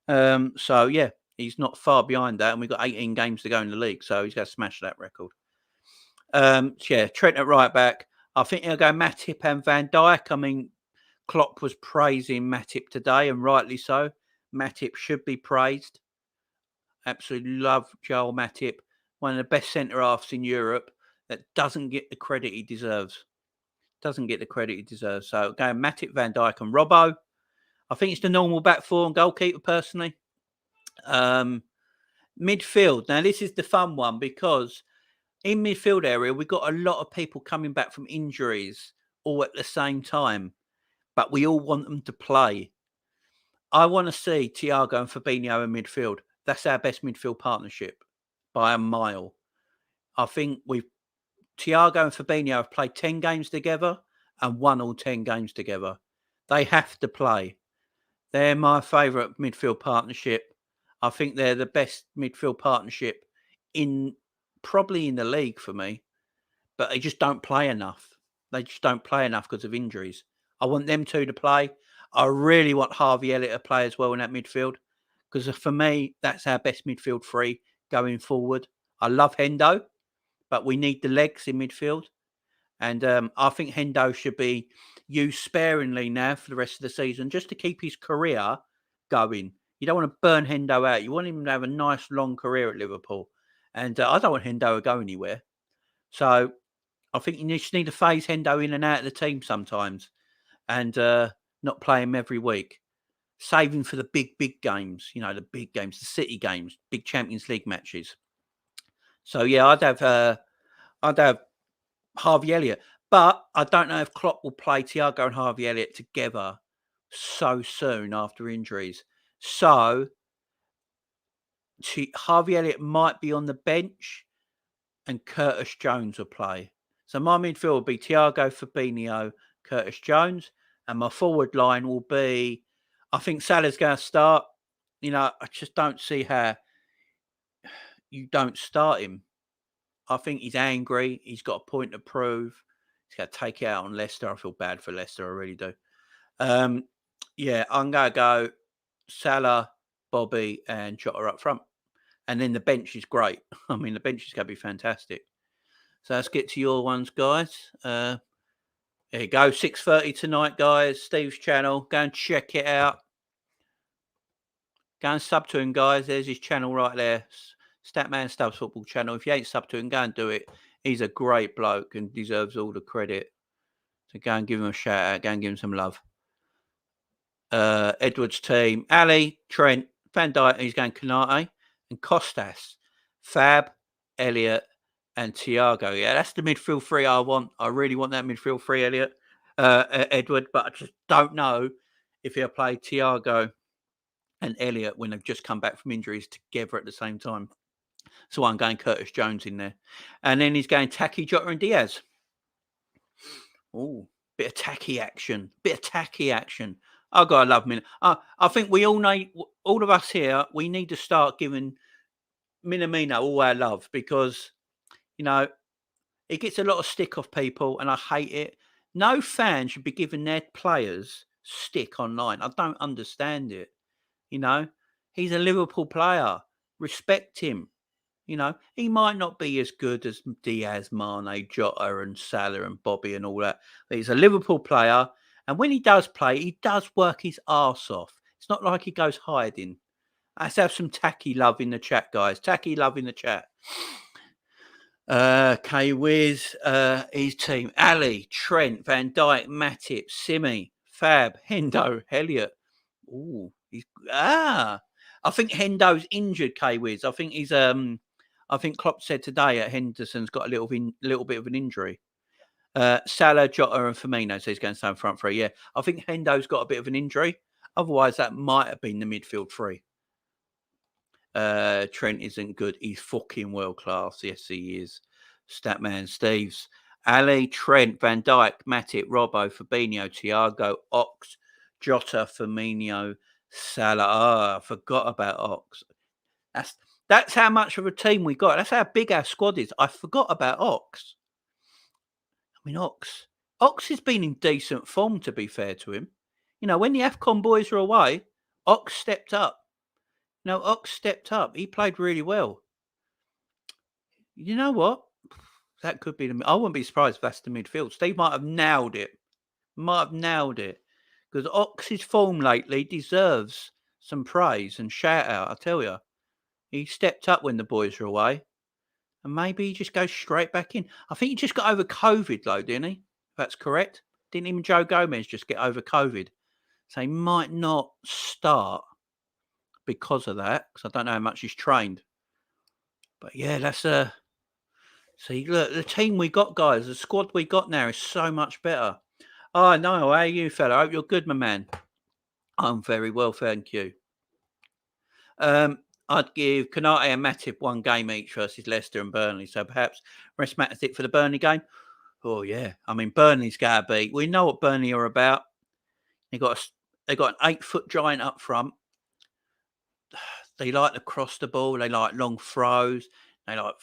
So, yeah, he's not far behind that. And we've got 18 games to go in the league. So he's going to smash that record. Yeah, Trent at right back. I think he'll go Matip and Van Dijk. I mean, Klopp was praising Matip today, and rightly so. Matip should be praised. Absolutely love Joel Matip, one of the best centre-halves in Europe that doesn't get the credit he deserves. So going Matip, Van Dijk and Robbo. I think it's the normal back four and goalkeeper, personally. Midfield. Now, this is the fun one, because in midfield area, we've got a lot of people coming back from injuries all at the same time, but we all want them to play. I want to see Thiago and Fabinho in midfield. That's our best midfield partnership by a mile. I think Thiago and Fabinho have played 10 games together and won all 10 games together. They have to play. They're my favourite midfield partnership. I think they're the best midfield partnership probably in the league for me, but they just don't play enough. They just don't play enough because of injuries. I want them two to play. I really want Harvey Elliott to play as well in that midfield, because for me, that's our best midfield three going forward. I love Hendo, but we need the legs in midfield. And I think Hendo should be used sparingly now for the rest of the season, just to keep his career going. You don't want to burn Hendo out. You want him to have a nice long career at Liverpool. And I don't want Hendo to go anywhere. So I think you just need to phase Hendo in and out of the team sometimes, and not play him every week. Save him for the big games, you know, the big games, the City games, big Champions League matches. So yeah, I'd have Harvey Elliott, but I don't know if Klopp will play Thiago and Harvey Elliott together so soon after injuries. So Harvey Elliott might be on the bench, and Curtis Jones will play. So my midfield will be Thiago, Fabinho, Curtis Jones, and my forward line will be, I think Salah's going to start. You know, I just don't see how you don't start him. I think he's angry. He's got a point to prove. He's got to take it out on Leicester. I feel bad for Leicester. I really do. Yeah, I'm going to go Salah, Bobby, and Jota up front. And then the bench is great. I mean, the bench is going to be fantastic. So let's get to your ones, guys. There you go. 6:30 tonight, guys. Steve's channel. Go and check it out. Go and sub to him, guys. There's his channel right there. Statman Stubbs Football Channel. If you ain't sub to him, go and do it. He's a great bloke and deserves all the credit. So go and give him a shout out. Go and give him some love. Edwards team. Ali, Trent, Van Dijk. He's going Kanate. And Costas. Fab, Elliott, and Thiago. Yeah, that's the midfield three I want. I really want that midfield three, Edward. But I just don't know if he'll play Thiago and Elliott when they've just come back from injuries together at the same time. So I'm going Curtis Jones in there. And then he's going Taki, Jota and Diaz. Oh, Bit of tacky action. I gotta love Min. I think we all need, all of us here, we need to start giving Minamino all our love because, you know, he gets a lot of stick off people and I hate it. No fan should be giving their players stick online. I don't understand it. You know, he's a Liverpool player. Respect him. You know, he might not be as good as Diaz, Mane, Jota and Salah and Bobby and all that. But he's a Liverpool player. And when he does play, he does work his arse off. It's not like he goes hiding. Let's have some tacky love in the chat, guys. Tacky love in the chat. K-Wiz, his team. Ali, Trent, Van Dijk, Matip, Simi, Fab, Hendo, Elliott. Ooh, I think Hendo's injured, K-Wiz. I think he's I think Klopp said today that Henderson's got a little bit of an injury. Salah, Jota and Firmino, so he's going to stay in front three. Yeah, I think Hendo's got a bit of an injury. Otherwise, that might have been the midfield three. Trent isn't good. He's fucking world class. Yes, he is. Statman Steves. Ali, Trent, Van Dijk, Matip, Robbo, Fabinho, Thiago, Ox, Jota, Firmino, Salah. I forgot about Ox. That's how much of a team we got. That's how big our squad is. I forgot about Ox. I mean, Ox has been in decent form, to be fair to him. You know, when the AFCON boys were away, Ox stepped up. No, Ox stepped up. He played really well. You know what? That could be I wouldn't be surprised if that's the midfield. Steve might have nailed it. Because Ox's form lately deserves some praise and shout out, I tell you. He stepped up when the boys were away. And maybe he just goes straight back in. I think he just got over COVID, though, didn't he? If that's correct. Didn't even Joe Gomez just get over COVID? So he might not start because of that, because I don't know how much he's trained. But yeah, that's see, look, the team we got, guys, the squad we got now is so much better. Oh, no, how are you, fella? I hope you're good, my man. I'm very well, thank you. I'd give Konate and Matip one game each versus Leicester and Burnley. So perhaps rest Matip for the Burnley game. Oh, yeah. I mean, Burnley's got to be. We know what Burnley are about. They got an 8-foot giant up front. They like to cross the ball. They like long throws. They like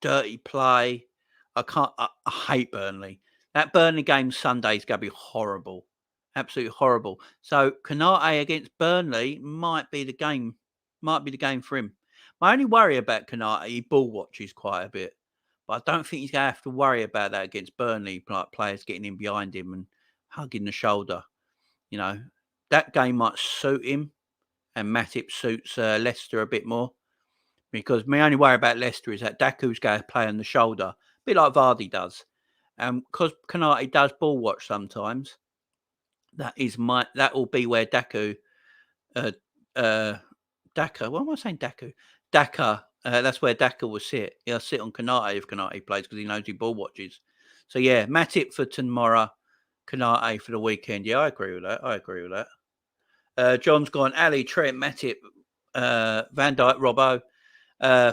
dirty play. I hate Burnley. That Burnley game Sunday is going to be horrible. Absolutely horrible. So Konate against Burnley might be the game. Might be the game for him. My only worry about Konate, he ball watches quite a bit. But I don't think he's going to have to worry about that against Burnley, like players getting in behind him and hugging the shoulder. You know, that game might suit him. And Matip suits Leicester a bit more. Because my only worry about Leicester is that Daku's going to play on the shoulder. A bit like Vardy does. And because Konate does ball watch sometimes, that will be where Daku, Daka. What am I saying? Daku. Daka. That's where Daka will sit. He'll sit on Konate if Konate plays because he knows he ball watches. So yeah, Matip for tomorrow, Konate for the weekend. Yeah, I agree with that. John's gone. Ali, Trent, Matip, Van Dijk, Robbo,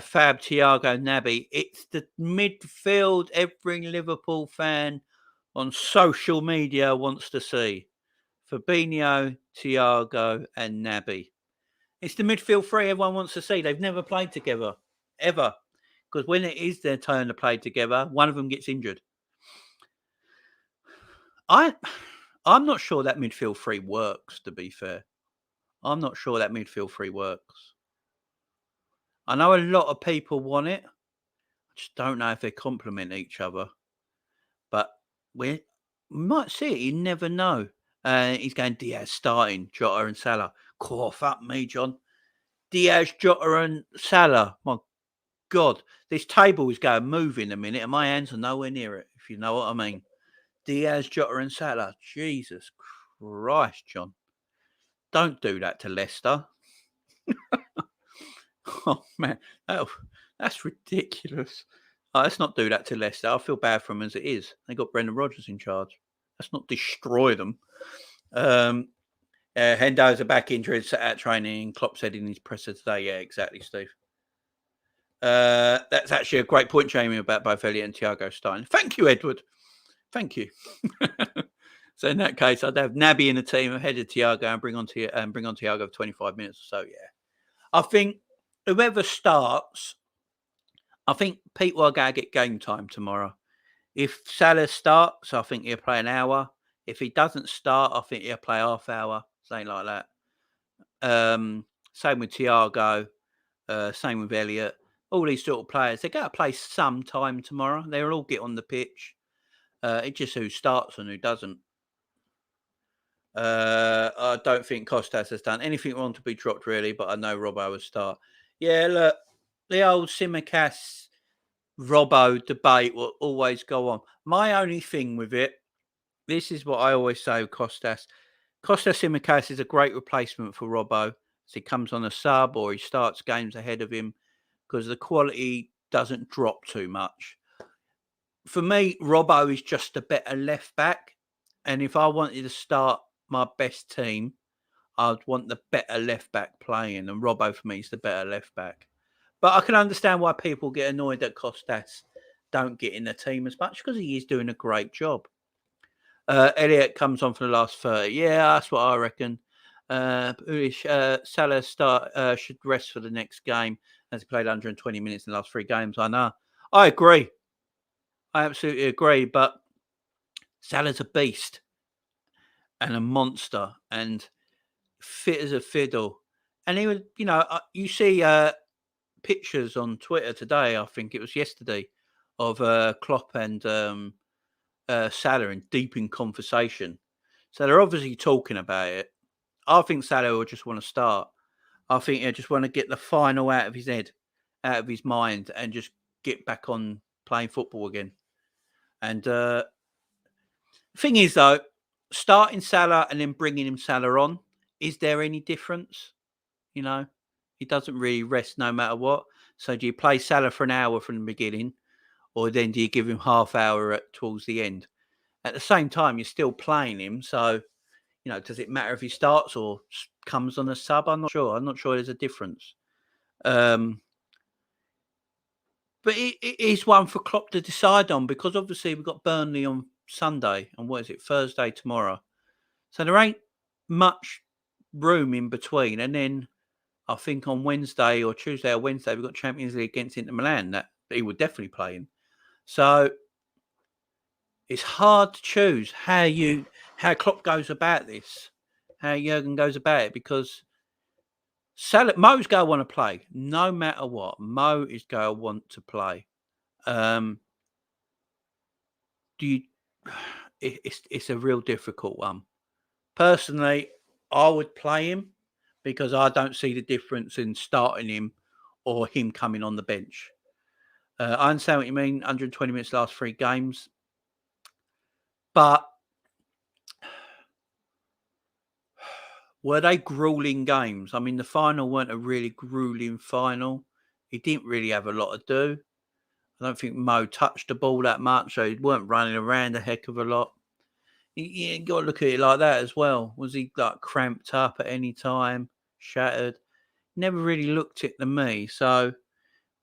Fab, Thiago, Naby. It's the midfield every Liverpool fan on social media wants to see. Fabinho, Thiago, and Naby. It's the midfield three everyone wants to see. They've never played together, ever. Because when it is their turn to play together, one of them gets injured. I'm not sure that midfield three works, to be fair. I'm not sure that midfield three works. I know a lot of people want it. I just don't know if they complement each other. But we might see it. You never know. He's going Diaz starting, Jota and Salah. Cough up me, John. Diaz, Jota and Salah. My God, this table is going to move in a minute and my hands are nowhere near it, if you know what I mean. Diaz, Jota and Salah. Jesus Christ, John. Don't do that to Leicester. Oh, man. That's ridiculous. Let's not do that to Leicester. I feel bad for them as it is. They got Brendan Rodgers in charge. Let's not destroy them. Hendo's a back injury, sat out training. Klopp said in his presser today. Yeah, exactly, Steve. That's actually a great point, Jamie, about both Elliott and Thiago starting. Thank you, Edward. Thank you. So in that case, I'd have Naby in the team ahead of Thiago and bring on Thiago for 25 minutes or so. Yeah, I think whoever starts, I think Pete will go get game time tomorrow. If Salah starts, I think he'll play an hour. If he doesn't start, I think he'll play half hour, something like that. Same with Thiago. Same with Elliott. All these sort of players, they're going to play some time tomorrow. They'll all get on the pitch. It's just who starts and who doesn't. I don't think Costas has done anything wrong to be dropped, really, but I know Robbo will start. Yeah, look, the old Simicast Robbo debate will always go on. My only thing with it, this is what I always say with Costas. Costas Simicast is a great replacement for Robbo. So he comes on a sub or he starts games ahead of him because the quality doesn't drop too much. For me, Robbo is just a better left back. And if I wanted to start my best team, I'd want the better left back playing. And Robbo, for me, is the better left back. But I can understand why people get annoyed that Costas don't get in the team as much because he is doing a great job. Elliott comes on for the last 30. Yeah, that's what I reckon. Salah should rest for the next game as he played 120 minutes in the last 3 games. I know. I agree. I absolutely agree. But Salah's a beast and a monster and fit as a fiddle. And he was, you see pictures on Twitter today, I think it was yesterday, of Klopp and Salah in deep in conversation. So they're obviously talking about it. I think Salah will just want to start. I think he'll just want to get the final out of his head, out of his mind, and just get back on playing football again. And the thing is, though, starting Salah and then bringing him Salah on, is there any difference? He doesn't really rest no matter what. So do you play Salah for an hour from the beginning, or then do you give him half hour towards the end? At the same time, you're still playing him. So, does it matter if he starts or comes on a sub? I'm not sure. I'm not sure there's a difference. But it is one for Klopp to decide on because obviously we've got Burnley on Sunday and Thursday tomorrow. So there ain't much room in between. And then I think on Wednesday or Tuesday or Wednesday, we've got Champions League against Inter Milan that he would definitely play in. So it's hard to choose how Klopp goes about this, how Jurgen goes about it, because Mo's going to want to play no matter what. Mo is going to want to play. It's a real difficult one. Personally, I would play him because I don't see the difference in starting him or him coming on the bench. I understand what you mean, 120 minutes last 3 games. But were they grueling games? I mean, the final weren't a really grueling final. He didn't really have a lot to do. I don't think Mo touched the ball that much, so he weren't running around a heck of a lot. You got to look at it like that as well. Was he like cramped up at any time, shattered? Never really looked it to me. So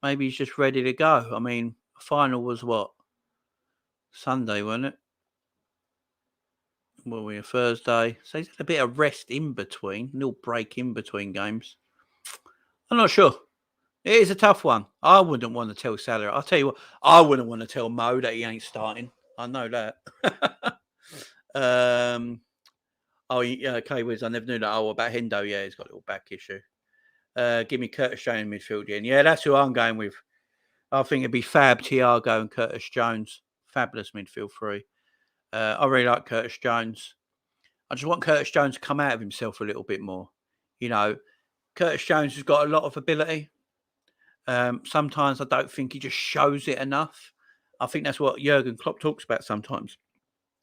maybe he's just ready to go. I mean, the final was what? Sunday, wasn't it? Well, we're Thursday. So he's had a bit of rest in between, a little break in between games. I'm not sure. It is a tough one. I wouldn't want to tell Salah. I'll tell you what, I wouldn't want to tell Mo that he ain't starting. I know that. Okay, Wiz, I never knew that. Oh, about Hendo, yeah, he's got a little back issue. Give me Curtis Jones in midfield again. Yeah, that's who I'm going with. I think it'd be Fab, Thiago, and Curtis Jones. Fabulous midfield 3. I really like Curtis Jones. I just want Curtis Jones to come out of himself a little bit more. Curtis Jones has got a lot of ability. Sometimes I don't think he just shows it enough. I think that's what Jurgen Klopp talks about sometimes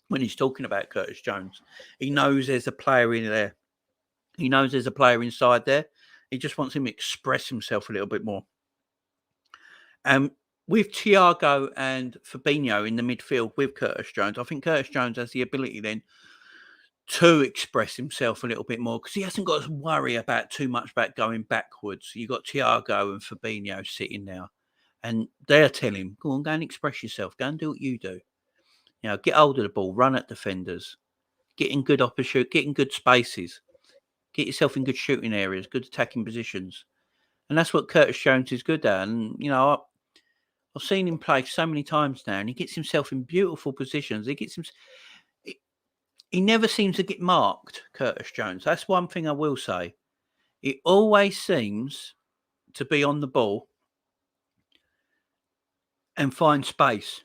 when he's talking about Curtis Jones. He knows there's a player in there. He knows there's a player inside there. He just wants him to express himself a little bit more. With Thiago and Fabinho in the midfield with Curtis Jones, I think Curtis Jones has the ability then to express himself a little bit more because he hasn't got to worry about too much about going backwards. You've got Thiago and Fabinho sitting there and they're telling him, go and express yourself. Go and do what you do. Get hold of the ball, run at defenders, getting good getting good spaces, get yourself in good shooting areas, good attacking positions, and that's what Curtis Jones is good at. And I've seen him play so many times now, and he gets himself in beautiful positions. He never seems to get marked, Curtis Jones. That's one thing I will say. He always seems to be on the ball and find space.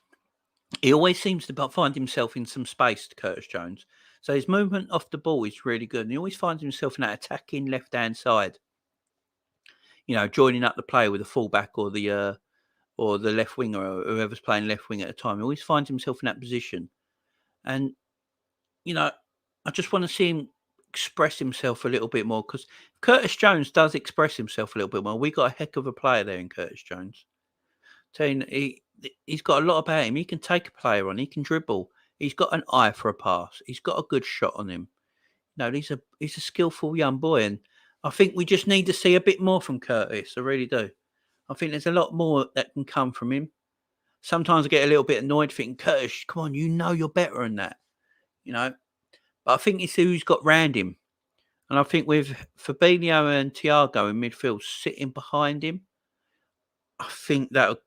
He always seems to find himself in some space, Curtis Jones. So his movement off the ball is really good. And he always finds himself in that attacking left-hand side, joining up the play with the fullback or the left winger or whoever's playing left wing at the time. He always finds himself in that position. And, I just want to see him express himself a little bit more, because Curtis Jones does express himself a little bit more. We got a heck of a player there in Curtis Jones. He's got a lot about him. He can take a player on. He can dribble. He's got an eye for a pass. He's got a good shot on him. He's a skillful young boy, and I think we just need to see a bit more from Curtis. I really do. I think there's a lot more that can come from him. Sometimes I get a little bit annoyed thinking, Curtis, come on, you're better than that. But I think it's who's got round him. And I think with Fabinho and Thiago in midfield sitting behind him, I think that'll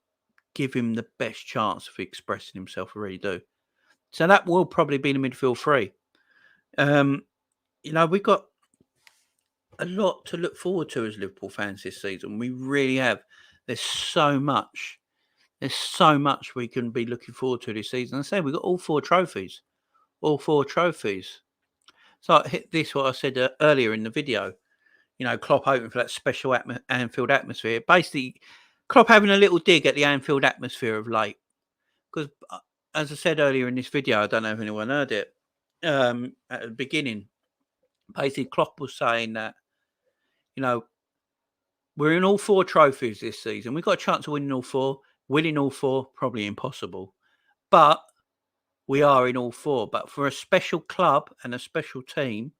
give him the best chance of expressing himself. I really do. So that will probably be the midfield three. We've got a lot to look forward to as Liverpool fans this season. We really have. There's so much we can be looking forward to this season. I say we've got all four trophies. So I hit this, what I said earlier in the video. Klopp hoping for that special Anfield atmosphere. Basically, Klopp having a little dig at the Anfield atmosphere of late. Because, as I said earlier in this video, I don't know if anyone heard it, at the beginning, basically Klopp was saying that, we're in all four trophies this season. We've got a chance of winning all four. Winning all four, probably impossible. But we are in all four. But for a special club and a special team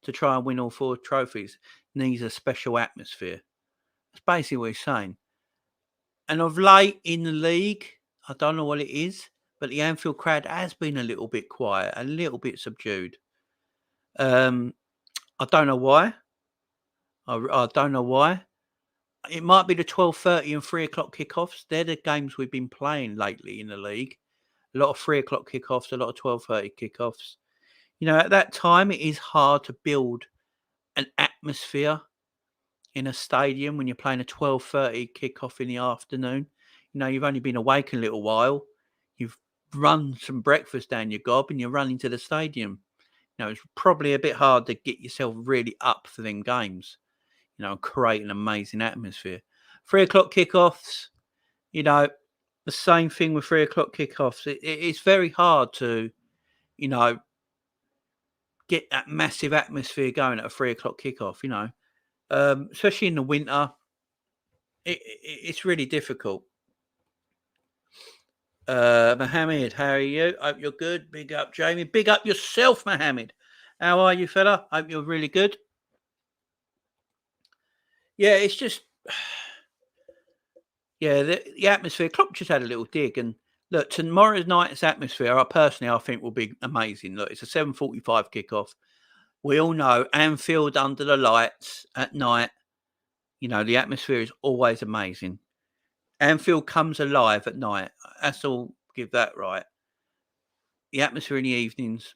to try and win all four trophies needs a special atmosphere. That's basically what he's saying. And of late in the league, I don't know what it is, but the Anfield crowd has been a little bit quiet, a little bit subdued. I don't know why. I don't know why. It might be the 12:30 and 3 o'clock kickoffs. They're the games we've been playing lately in the league. A lot of 3 o'clock kickoffs, a lot of 12:30 kickoffs. At that time, it is hard to build an atmosphere in a stadium when you're playing a 12:30 kickoff in the afternoon. You've only been awake a little while. You've run some breakfast down your gob and you're running to the stadium. It's probably a bit hard to get yourself really up for them games, and create an amazing atmosphere. 3 o'clock kickoffs, the same thing with 3 o'clock kickoffs. It's very hard to, get that massive atmosphere going at a 3 o'clock kickoff, especially in the winter. It's really difficult. Mohammed, how are you? Hope you're good. Big up, Jamie. Big up yourself, Mohammed. How are you, fella? Hope you're really good. Yeah, it's just, the atmosphere. Klopp just had a little dig, and look, tomorrow night's atmosphere, I think will be amazing. Look, it's a 7:45 kickoff. We all know Anfield under the lights at night. The atmosphere is always amazing. Anfield comes alive at night. That's all. Give that right. The atmosphere in the evenings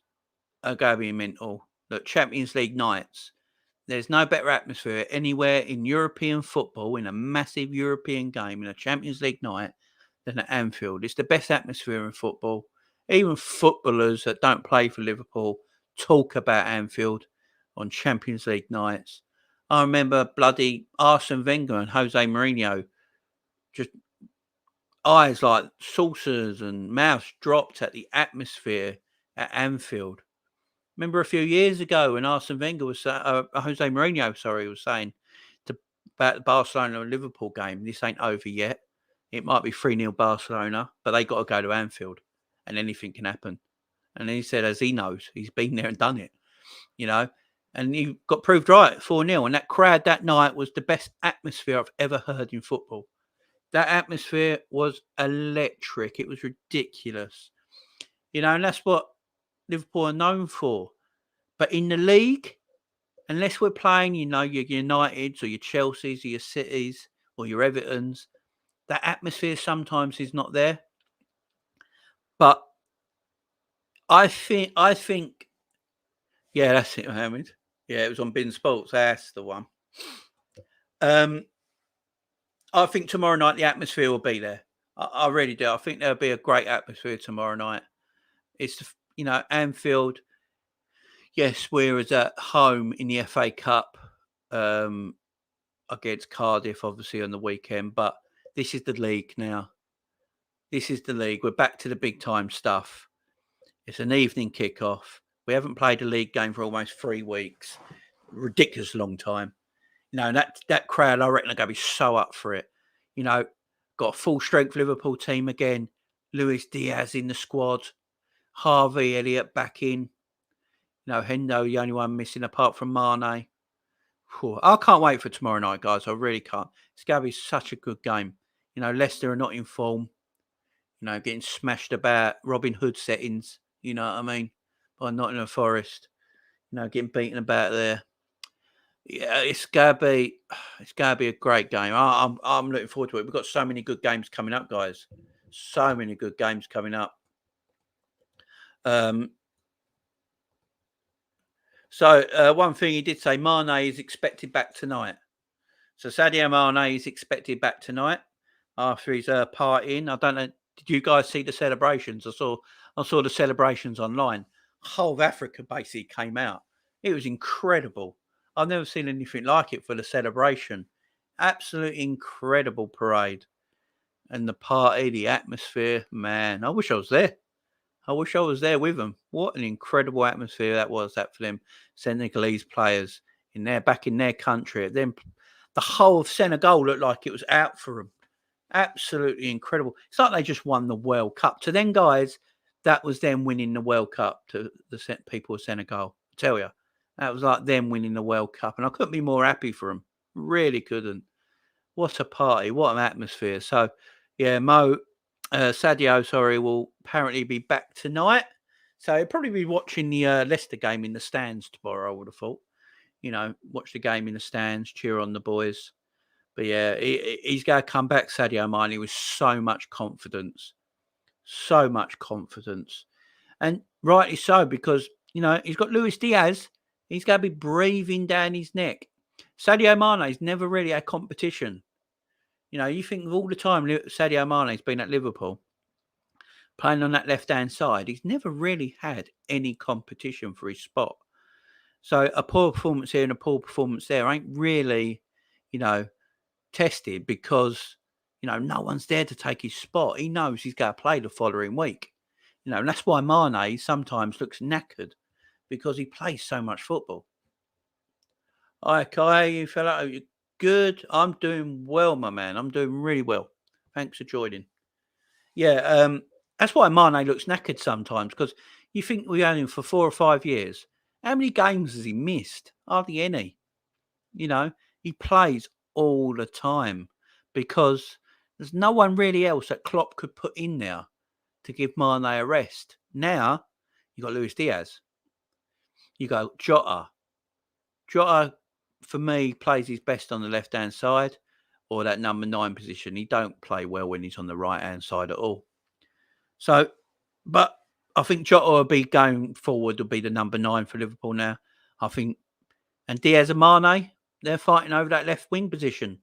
are going to be mental. Look, Champions League nights. There's no better atmosphere anywhere in European football, in a massive European game, in a Champions League night, than at Anfield. It's the best atmosphere in football. Even footballers that don't play for Liverpool talk about Anfield on Champions League nights. I remember bloody Arsene Wenger and Jose Mourinho, just eyes like saucers and mouths dropped at the atmosphere at Anfield. Remember a few years ago when Arsene Wenger was Jose Mourinho, was saying about the Barcelona and Liverpool game, this ain't over yet. It might be 3-0 Barcelona, but they got to go to Anfield and anything can happen. And he said, as he knows, he's been there and done it, and he got proved right, 4-0. And that crowd that night was the best atmosphere I've ever heard in football. That atmosphere was electric. It was ridiculous. And that's what Liverpool are known for. But in the league, unless we're playing, your Uniteds or your Chelseas or your Cities or your Evertons, that atmosphere sometimes is not there. But I think, yeah, that's it, Mohammed. Yeah, it was on Bin Sports. That's the one. I think tomorrow night the atmosphere will be there. I really do. I think there'll be a great atmosphere tomorrow night. It's, Anfield. Yes, we're at home in the FA Cup against Cardiff, obviously, on the weekend. But this is the league now. This is the league. We're back to the big time stuff. It's an evening kickoff. We haven't played a league game for almost 3 weeks. Ridiculous long time. That crowd, I reckon, are going to be so up for it. Got a full strength Liverpool team again. Luis Diaz in the squad. Harvey Elliott back in. Hendo, the only one missing apart from Mane. Whew. I can't wait for tomorrow night, guys. I really can't. It's going to be such a good game. Leicester are not in form. Getting smashed about Robin Hood settings. You know what I mean? By Nottingham Forest. Getting beaten about there. Yeah, it's gonna be a great game. I'm looking forward to it. We've got so many good games coming up, guys. So many good games coming up. So one thing he did say, Mane is expected back tonight. So Sadio Mane is expected back tonight after his partying. I don't know. Did you guys see the celebrations? I saw the celebrations online. Whole of Africa basically came out. It was incredible. I've never seen anything like it for the celebration. Absolutely incredible parade. And the party, the atmosphere, man, I wish I was there. I wish I was there with them. What an incredible atmosphere that was, for them Senegalese players back in their country. Then the whole of Senegal looked like it was out for them. Absolutely incredible. It's like they just won the World Cup. To them guys, that was them winning the World Cup, to the people of Senegal. I tell you, that was like them winning the World Cup. And I couldn't be more happy for them. Really couldn't. What a party. What an atmosphere. So, yeah, Sadio, will apparently be back tonight. So he'll probably be watching the Leicester game in the stands tomorrow, I would have thought. Watch the game in the stands, cheer on the boys. But yeah, he's going to come back, Sadio Mane, with so much confidence. So much confidence. And rightly so, because, he's got Luis Diaz. He's going to be breathing down his neck. Sadio Mane's never really had competition. You think of all the time Sadio Mane's been at Liverpool, playing on that left-hand side, he's never really had any competition for his spot. So a poor performance here and a poor performance there ain't really, tested, because, no one's there to take his spot. He knows he's going to play the following week. And that's why Mane sometimes looks knackered, because he plays so much football. Hi, Kai, you fella. Good. I'm doing well, my man. I'm doing really well. Thanks for joining. Yeah, that's why Mane looks knackered sometimes, because you think we own him for 4 or 5 years. How many games has he missed? Hardly any. He plays all the time, because there's no one really else that Klopp could put in there to give Mane a rest. Now, you got Luis Diaz. You got Jota. Jota, for me, plays his best on the left-hand side, or that number 9 position. He don't play well when he's on the right-hand side at all. So, but I think Jota will be going forward, will be the number 9 for Liverpool now. I think, and Diaz and Mane, they're fighting over that left wing position.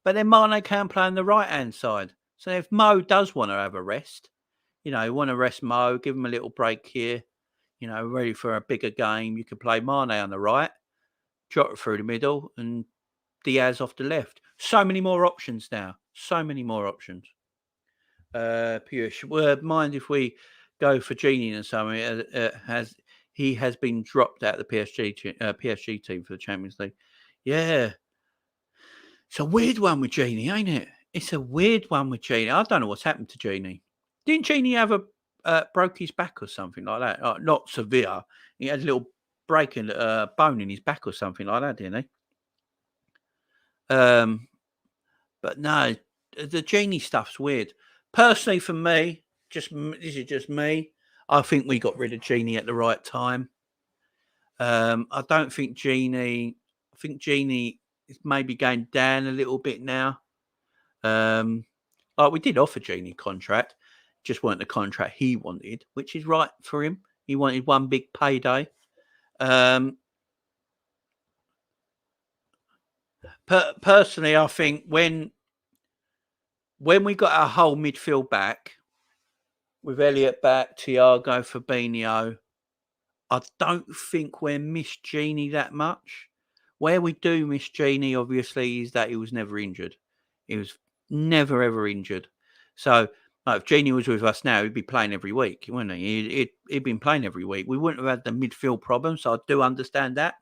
But then Mane can play on the right-hand side. So if Mo does want to have a rest, want to rest Mo, give him a little break here, ready for a bigger game, you could play Mane on the right, Jota through the middle, and Diaz off the left. So many more options now. So many more options. Piyush, mind if we go for Genie and something? He has been dropped out of the PSG team for the Champions League. Yeah. It's a weird one with Genie, ain't it? It's a weird one with Genie. I don't know what's happened to Genie. Didn't Genie have broke his back or something like that? Not severe. He had a little break in bone in his back or something like that, didn't he? But no, the Genie stuff's weird. Personally, for me, this is just me. I think we got rid of Genie at the right time. I don't think Genie. I think Genie is maybe going down a little bit now. Like we did offer Genie contract, just weren't the contract he wanted, which is right for him. He wanted one big payday. Personally, I think when we got our whole midfield back with Elliott back, Thiago, Fabinho, I don't think we're missed Genie that much. Where we do miss Genie, obviously, is that he was never injured. He was never ever injured. So if Genie was with us now, he'd be playing every week, wouldn't he? He'd been playing every week. We wouldn't have had the midfield problem. So I do understand that.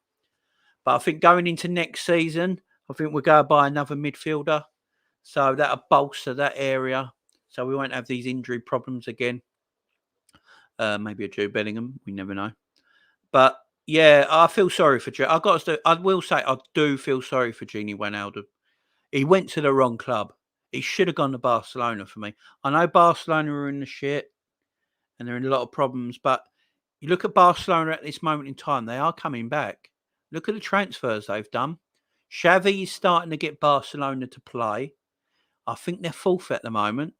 But I think going into next season, I think we'll go buy another midfielder. So that'll bolster that area. So we won't have these injury problems again. Maybe a Jude Bellingham. We never know. But yeah, I feel sorry for Genie. I will say I do feel sorry for Genie Wijnaldum. He went to the wrong club. He should have gone to Barcelona for me. I know Barcelona are in the shit and they're in a lot of problems, but you look at Barcelona at this moment in time, they are coming back. Look at the transfers they've done. Xavi is starting to get Barcelona to play. I think they're fourth at the moment.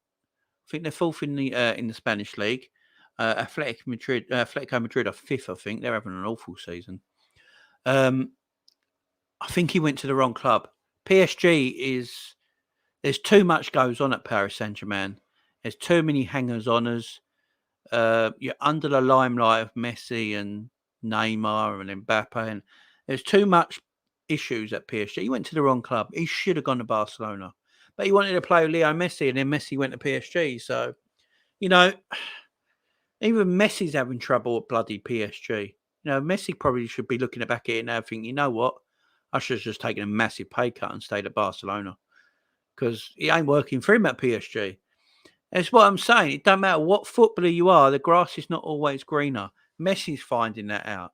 I think they're fourth in the Spanish league. Atletico Madrid are fifth. I think they're having an awful season. I think he went to the wrong club. PSG is. There's too much goes on at Paris Saint-Germain. There's too many hangers-oners. You're under the limelight of Messi and Neymar and Mbappe, and there's too much issues at PSG. He went to the wrong club. He should have gone to Barcelona, but he wanted to play with Leo Messi, and then Messi went to PSG. So, even Messi's having trouble at bloody PSG. Messi probably should be looking back at it now, thinking, you know what, I should have just taken a massive pay cut and stayed at Barcelona. Because it ain't working for him at PSG. That's what I'm saying. It don't matter what footballer you are, the grass is not always greener. Messi's finding that out.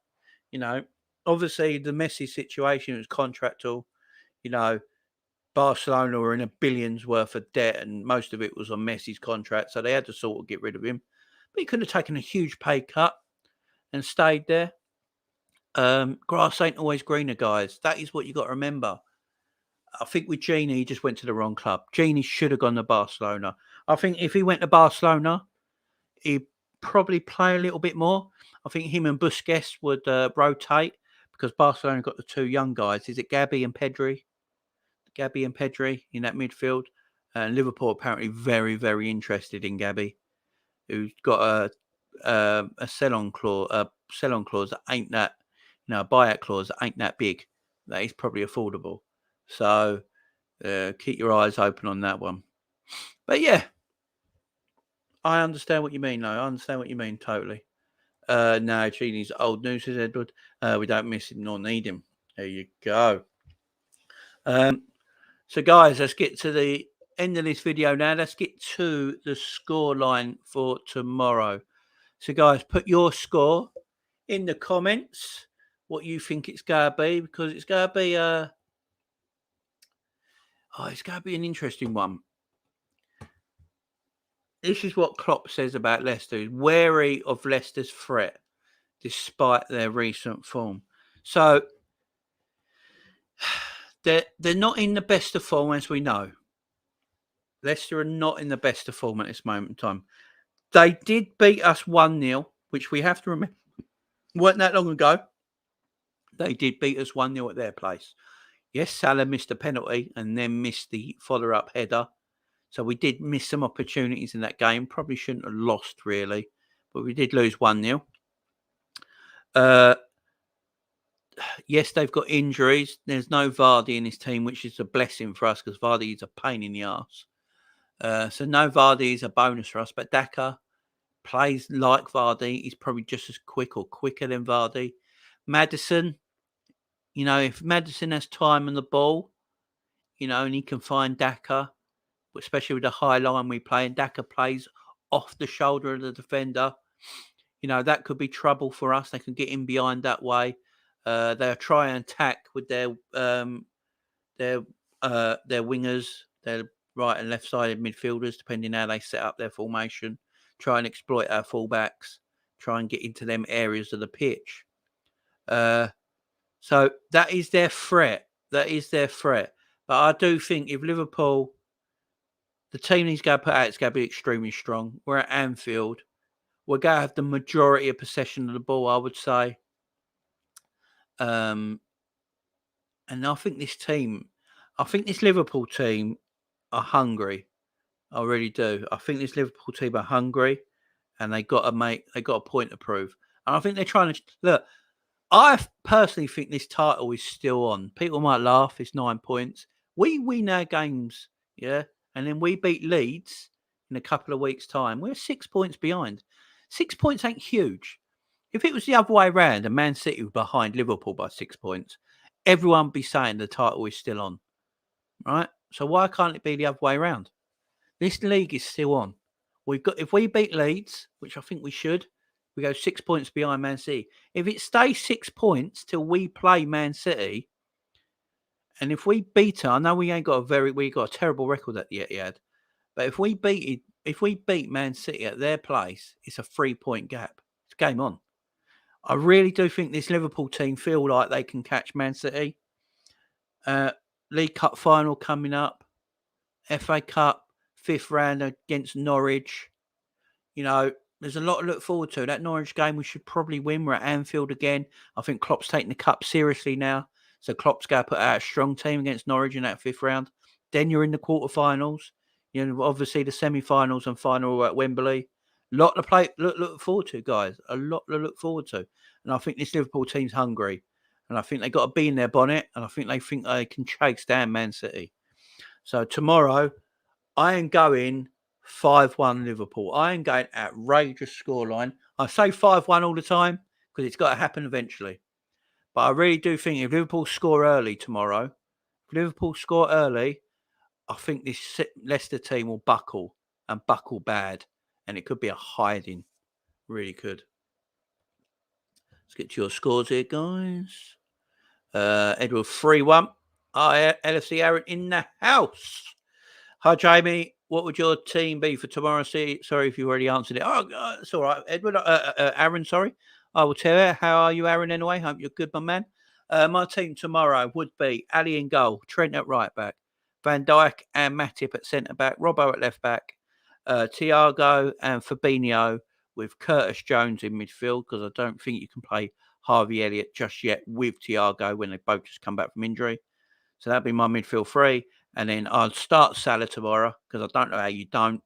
Obviously the Messi situation was contractual. Barcelona were in a billions worth of debt and most of it was on Messi's contract, so they had to sort of get rid of him. But he could have taken a huge pay cut and stayed there. Grass ain't always greener, guys. That is what you got to remember. I think with Genie, he just went to the wrong club. Genie should have gone to Barcelona. I think if he went to Barcelona, he'd probably play a little bit more. I think him and Busquets would rotate because Barcelona got the two young guys. Is it Gabi and Pedri? Gabi and Pedri in that midfield. And Liverpool apparently very, very interested in Gabi, who's got a sell-on clause. That ain't that, a buyout clause that ain't that big. That is probably affordable. So keep your eyes open on that one. But yeah, I understand what you mean, though. I understand what you mean totally. No, Genie's old news, says Edward. We don't miss him nor need him. There you go. So, guys, let's get to the end of this video now. Let's get to the score line for tomorrow. So, guys, put your score in the comments, what you think it's going to be, because it's going to be it's going to be an interesting one. This is what Klopp says about Leicester. He's wary of Leicester's threat, despite their recent form. So, they're not in the best of form, as we know. Leicester are not in the best of form at this moment in time. They did beat us 1-0, which we have to remember. Weren't that long ago. They did beat us 1-0 at their place. Yes, Salah missed a penalty and then missed the follow-up header. So we did miss some opportunities in that game. Probably shouldn't have lost, really. But we did lose 1-0. Yes, they've got injuries. There's no Vardy in his team, which is a blessing for us because Vardy is a pain in the arse. So no Vardy is a bonus for us. But Daka plays like Vardy. He's probably just as quick or quicker than Vardy. Maddison, if Maddison has time on the ball, and he can find Daka, especially with the high line we play, and Daka plays off the shoulder of the defender, that could be trouble for us. They can get in behind that way. They'll try and attack with their wingers, their right and left-sided midfielders, depending how they set up their formation. Try and exploit our fullbacks. Try and get into them areas of the pitch. So that is their threat. That is their threat. But I do think if Liverpool, the team he's going to put out is going to be extremely strong. We're at Anfield. We're going to have the majority of possession of the ball, I would say. And I think this Liverpool team are hungry. I really do. I think this Liverpool team are hungry, and they got a point to prove. And I think they're trying to look. I personally think this title is still on. People might laugh. It's 9 points. We win our games, yeah, and then we beat Leeds in a couple of weeks' time. We're 6 points behind. 6 points ain't huge. If it was the other way around and Man City were behind Liverpool by 6 points, everyone would be saying the title is still on, right? So why can't it be the other way around? This league is still on. If we beat Leeds, which I think we should, we go 6 points behind Man City. If it stays 6 points till we play Man City, and if we beat her, I know we got a terrible record at the Etihad, but if we beat Man City at their place, it's a 3-point gap. It's game on. I really do think this Liverpool team feel like they can catch Man City. League Cup final coming up, FA Cup 5th round against Norwich. There's a lot to look forward to. That Norwich game we should probably win. We're at Anfield again. I think Klopp's taking the cup seriously now. So Klopp's going to put out a strong team against Norwich in that 5th round. Then you're in the quarterfinals. Obviously the semi-finals and final at Wembley. Lot to play. Look forward to, guys. A lot to look forward to. And I think this Liverpool team's hungry. And I think they got to be in their bonnet. And I think they can chase down Man City. So tomorrow, I am going 5-1 Liverpool. I am going outrageous scoreline. I say 5-1 all the time because it's got to happen eventually. But I really do think if Liverpool score early tomorrow, I think this Leicester team will buckle and buckle bad. And it could be a hiding. Really could. Let's get to your scores here, guys. Edward 3-1. LFC Aaron in the house. Hi, Jamie. What would your team be for tomorrow? Sorry if you already answered it. Oh, it's all right. Edward, Aaron, sorry. I will tell you. How are you, Aaron, anyway? Hope you're good, my man. My team tomorrow would be Ali in goal, Trent at right back, Van Dijk and Matip at centre back, Robbo at left back, Thiago and Fabinho with Curtis Jones in midfield because I don't think you can play Harvey Elliott just yet with Thiago when they both just come back from injury. So that'd be my midfield three. And then I'll start Salah tomorrow because I don't know how you don't.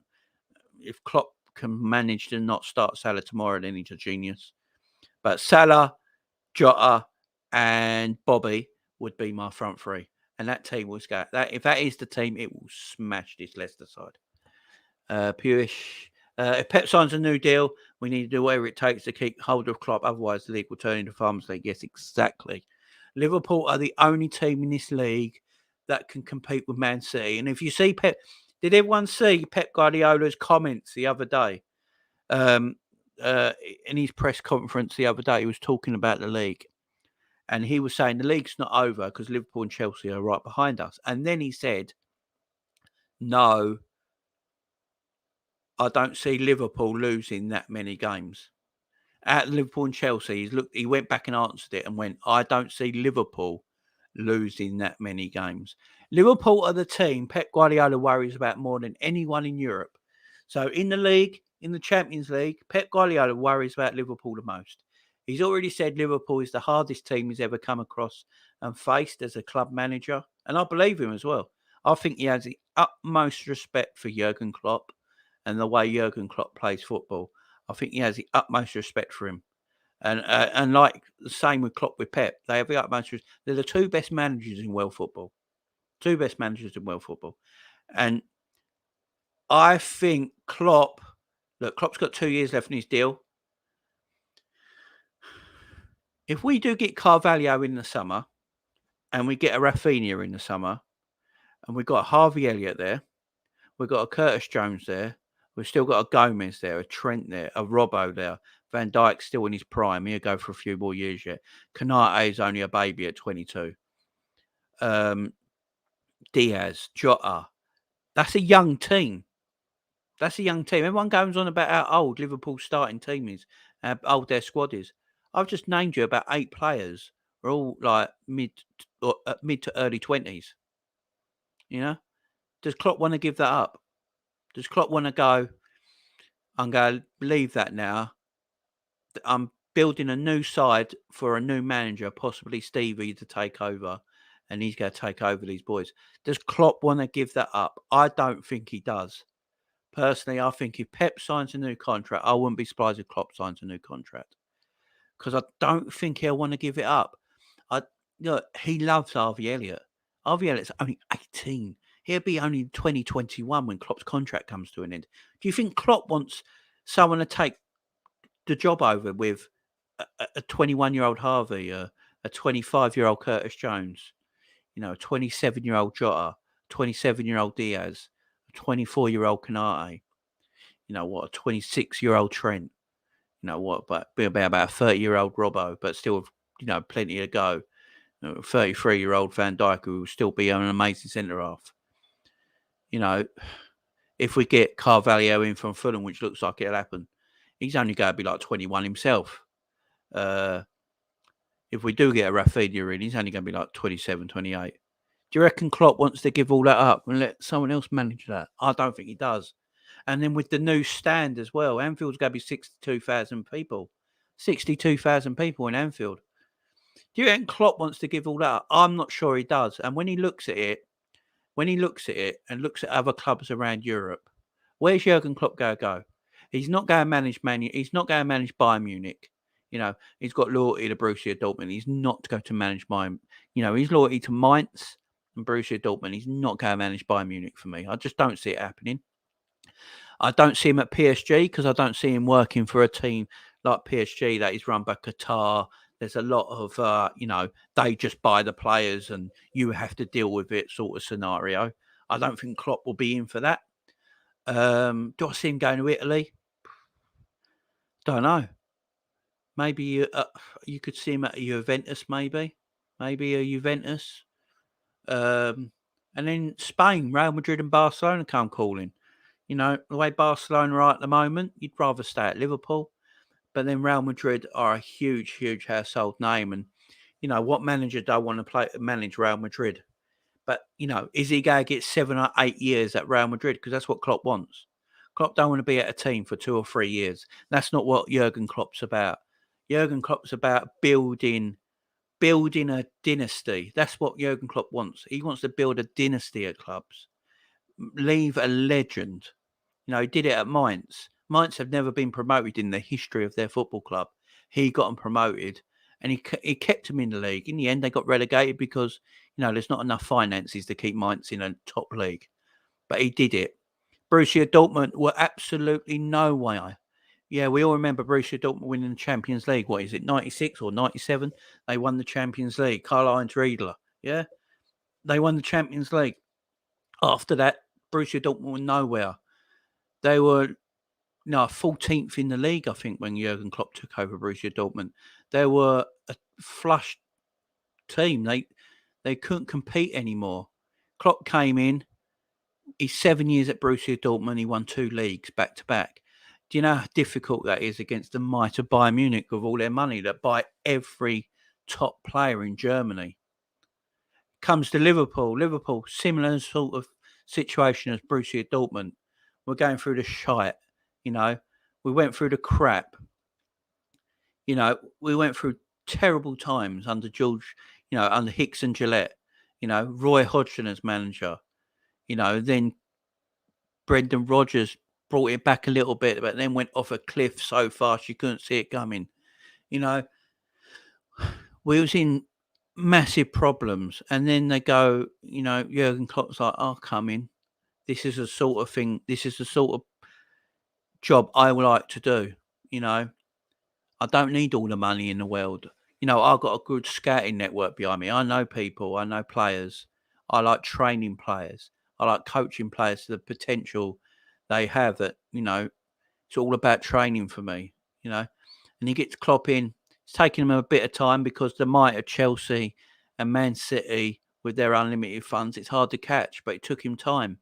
If Klopp can manage to not start Salah tomorrow, then he's a genius. But Salah, Jota, and Bobby would be my front three. And that team will go. If that is the team, it will smash this Leicester side. Puish. If Pep signs a new deal, we need to do whatever it takes to keep hold of Klopp. Otherwise, the league will turn into Farmers League. Yes, exactly. Liverpool are the only team in this league that can compete with Man City. And if you see Pep, did everyone see Pep Guardiola's comments the other day? In his press conference the other day, he was talking about the league. And he was saying the league's not over because Liverpool and Chelsea are right behind us. And then he said, no, I don't see Liverpool losing that many games. At Liverpool and Chelsea, he went back and answered it and went, I don't see Liverpool losing that many games. Liverpool are the team Pep Guardiola worries about more than anyone in Europe. So in the league, in the Champions League, Pep Guardiola worries about Liverpool the most. He's already said Liverpool is the hardest team he's ever come across and faced as a club manager. And I believe him as well. I think he has the utmost respect for Jurgen Klopp and the way Jurgen Klopp plays football. I think he has the utmost respect for him. And like the same with Klopp with Pep, they have the utmost respect. They're the two best managers in world football. Two best managers in world football. And I think Klopp's got 2 years left in his deal. If we do get Carvalho in the summer and we get a Rafinha in the summer and we've got Harvey Elliott there, we've got a Curtis Jones there, we've still got a Gomez there, a Trent there, a Robbo there, Van Dijk's still in his prime. He'll go for a few more years yet. Konate is only a baby at 22. Diaz, Jota. That's a young team. Everyone goes on about how old Liverpool's starting team is, how old their squad is. I've just named you about 8 players. We're all like mid to early 20s. You know, does Klopp want to give that up? Does Klopp want to go? I'm going to leave that now. I'm building a new side for a new manager, possibly Stevie, to take over, and he's going to take over these boys. Does Klopp want to give that up? I don't think he does. Personally, I think if Pep signs a new contract, I wouldn't be surprised if Klopp signs a new contract, because I don't think he'll want to give it up. Look, he loves Harvey Elliott. Harvey Elliott's only 18. He'll be only 2021 when Klopp's contract comes to an end. Do you think Klopp wants someone to take the job over with a 21-year-old Harvey, a 25-year-old Curtis Jones, a 27-year-old Jota, 27-year-old Diaz, a 24-yeard Canate, a 26-year-old Trent, but be about a 30-year-old Robbo, but still, plenty to go. 33-year-old Van Dijk, who will still be an amazing centre half. If we get Carvalho in from Fulham, which looks like it'll happen, he's only going to be like 21 himself. If we do get a Rafinha in, he's only going to be like 27, 28. Do you reckon Klopp wants to give all that up and let someone else manage that? I don't think he does. And then with the new stand as well, Anfield's going to be 62,000 people. 62,000 people in Anfield. Do you reckon Klopp wants to give all that up? I'm not sure he does. And when he looks at it and looks at other clubs around Europe, where's Jurgen Klopp going to go? He's not going to manage He's not going to manage Bayern Munich. He's got loyalty to Borussia Dortmund. He's not going to manage Bayern. He's loyalty to Mainz and Borussia Dortmund. He's not going to manage Bayern Munich for me. I just don't see it happening. I don't see him at PSG because I don't see him working for a team like PSG that is run by Qatar. There's a lot of, they just buy the players and you have to deal with it sort of scenario. I don't think Klopp will be in for that. Do I see him going to Italy? Don't know. Maybe you could see him at a Juventus, maybe a Juventus. And then Spain, Real Madrid and Barcelona come calling. The way Barcelona are at the moment, you'd rather stay at Liverpool. But then Real Madrid are a huge, huge household name. And, what manager don't want to manage Real Madrid? But, is he going to get 7 or 8 years at Real Madrid? Because that's what Klopp wants. Klopp don't want to be at a team for 2 or 3 years. That's not what Jurgen Klopp's about. Jurgen Klopp's about building a dynasty. That's what Jurgen Klopp wants. He wants to build a dynasty at clubs. Leave a legend. He did it at Mainz. Mainz have never been promoted in the history of their football club. He got them promoted and he kept them in the league. In the end, they got relegated because, there's not enough finances to keep Mainz in a top league. But he did it. Borussia Dortmund were absolutely no way. Yeah, we all remember Borussia Dortmund winning the Champions League. What is it, 96 or 97? They won the Champions League. Karl-Heinz Riedler, yeah? They won the Champions League. After that, Borussia Dortmund were nowhere. They were 14th in the league, I think, when Jurgen Klopp took over Borussia Dortmund. They were a flush team. They couldn't compete anymore. Klopp came in. He's 7 years at Borussia Dortmund. He won 2 leagues back to back. Do you know how difficult that is against the might of Bayern Munich with all their money that buy every top player in Germany? Comes to Liverpool, similar sort of situation as Borussia Dortmund. We're going through the shite, we went through the crap. We went through terrible times under George, under Hicks and Gillette, Roy Hodgson as manager, then Brendan Rodgers brought it back a little bit, but then went off a cliff so fast you couldn't see it coming. We was in massive problems, and then they go, Jurgen Klopp's like, I'll come in. This is the sort of thing, this is the sort of job I would like to do. I don't need all the money in the world. I've got a good scouting network behind me. I know people, I know players. I like training players. I like coaching players to the potential they have that, it's all about training for me, and he gets Klopp in. It's taking him a bit of time because the might of Chelsea and Man City with their unlimited funds, it's hard to catch, but it took him time,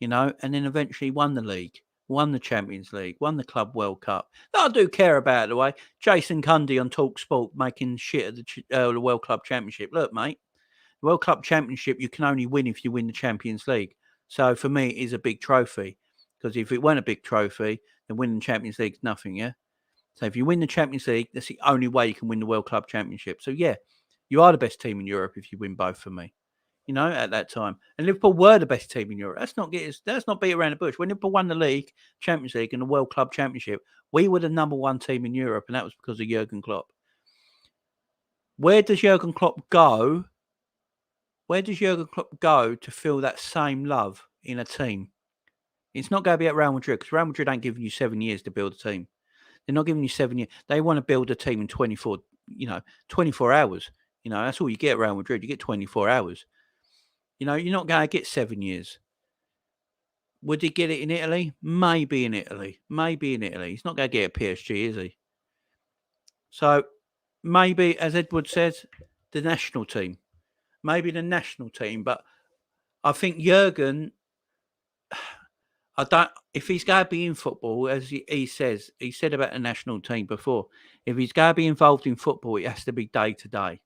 and then eventually won the league, won the Champions League, won the Club World Cup. That I do care about, the way. Jason Cundy on Talk Sport making shit of the World Club Championship. Look, mate, the World Club Championship you can only win if you win the Champions League. So for me, it is a big trophy. Because if it weren't a big trophy, then winning the Champions League is nothing, yeah? So if you win the Champions League, that's the only way you can win the World Club Championship. So, yeah, you are the best team in Europe if you win both for me, at that time. And Liverpool were the best team in Europe. Let's not beat around the bush. When Liverpool won the league, Champions League and the World Club Championship, we were the number one team in Europe, and that was because of Jurgen Klopp. Where does Jurgen Klopp go? Where does Jurgen Klopp go to feel that same love in a team? It's not going to be at Real Madrid, because Real Madrid ain't giving you 7 years to build a team. They're not giving you 7 years. They want to build a team in 24 hours. That's all you get at Real Madrid. You get 24 hours. You're not going to get 7 years. Would he get it in Italy? Maybe in Italy. He's not going to get a PSG, is he? So maybe, as Edward says, the national team. Maybe the national team. But I think Jurgen, if he's going to be in football, as he said about the national team before, if he's going to be involved in football, it has to be day to day.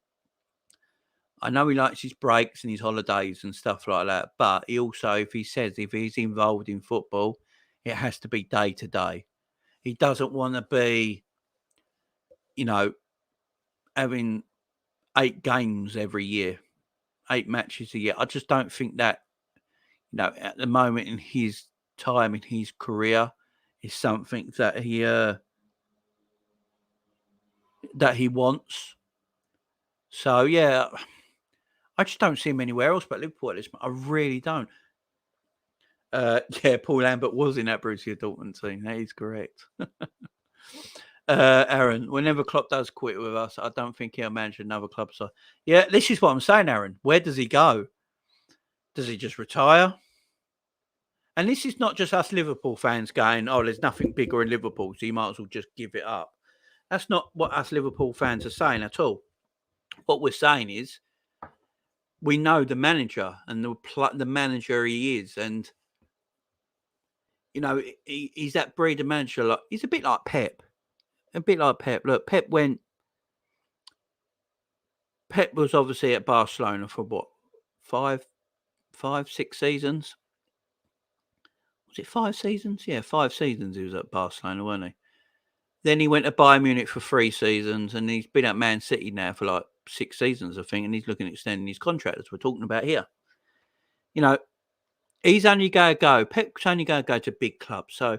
I know he likes his breaks and his holidays and stuff like that, but he also, if he's involved in football, it has to be day to day. He doesn't want to be, having 8 games every year, 8 matches a year. I just don't think that, at the moment in his time in his career is something that he wants. So yeah, I just don't see him anywhere else but Liverpool at this point. I really don't. Yeah, Paul Lambert was in that Borussia Dortmund team. That is correct. Aaron, whenever Klopp does quit with us, I don't think he'll manage another club. So yeah, this is what I'm saying, Aaron. Where does he go? Does he just retire? And this is not just us Liverpool fans going, oh, there's nothing bigger in Liverpool, so you might as well just give it up. That's not what us Liverpool fans are saying at all. What we're saying is we know the manager and the manager he is. And, he's that breed of manager. He's a bit like Pep. Look, Pep was obviously at Barcelona for what, 6 seasons? Was it 5 seasons? Yeah, 5 seasons he was at Barcelona, wasn't he? Then he went to Bayern Munich for 3 seasons, and he's been at Man City now for like 6 seasons, I think, and he's looking at extending his contract, as we're talking about here. He's only going to go. Pep's only going to go to big clubs. So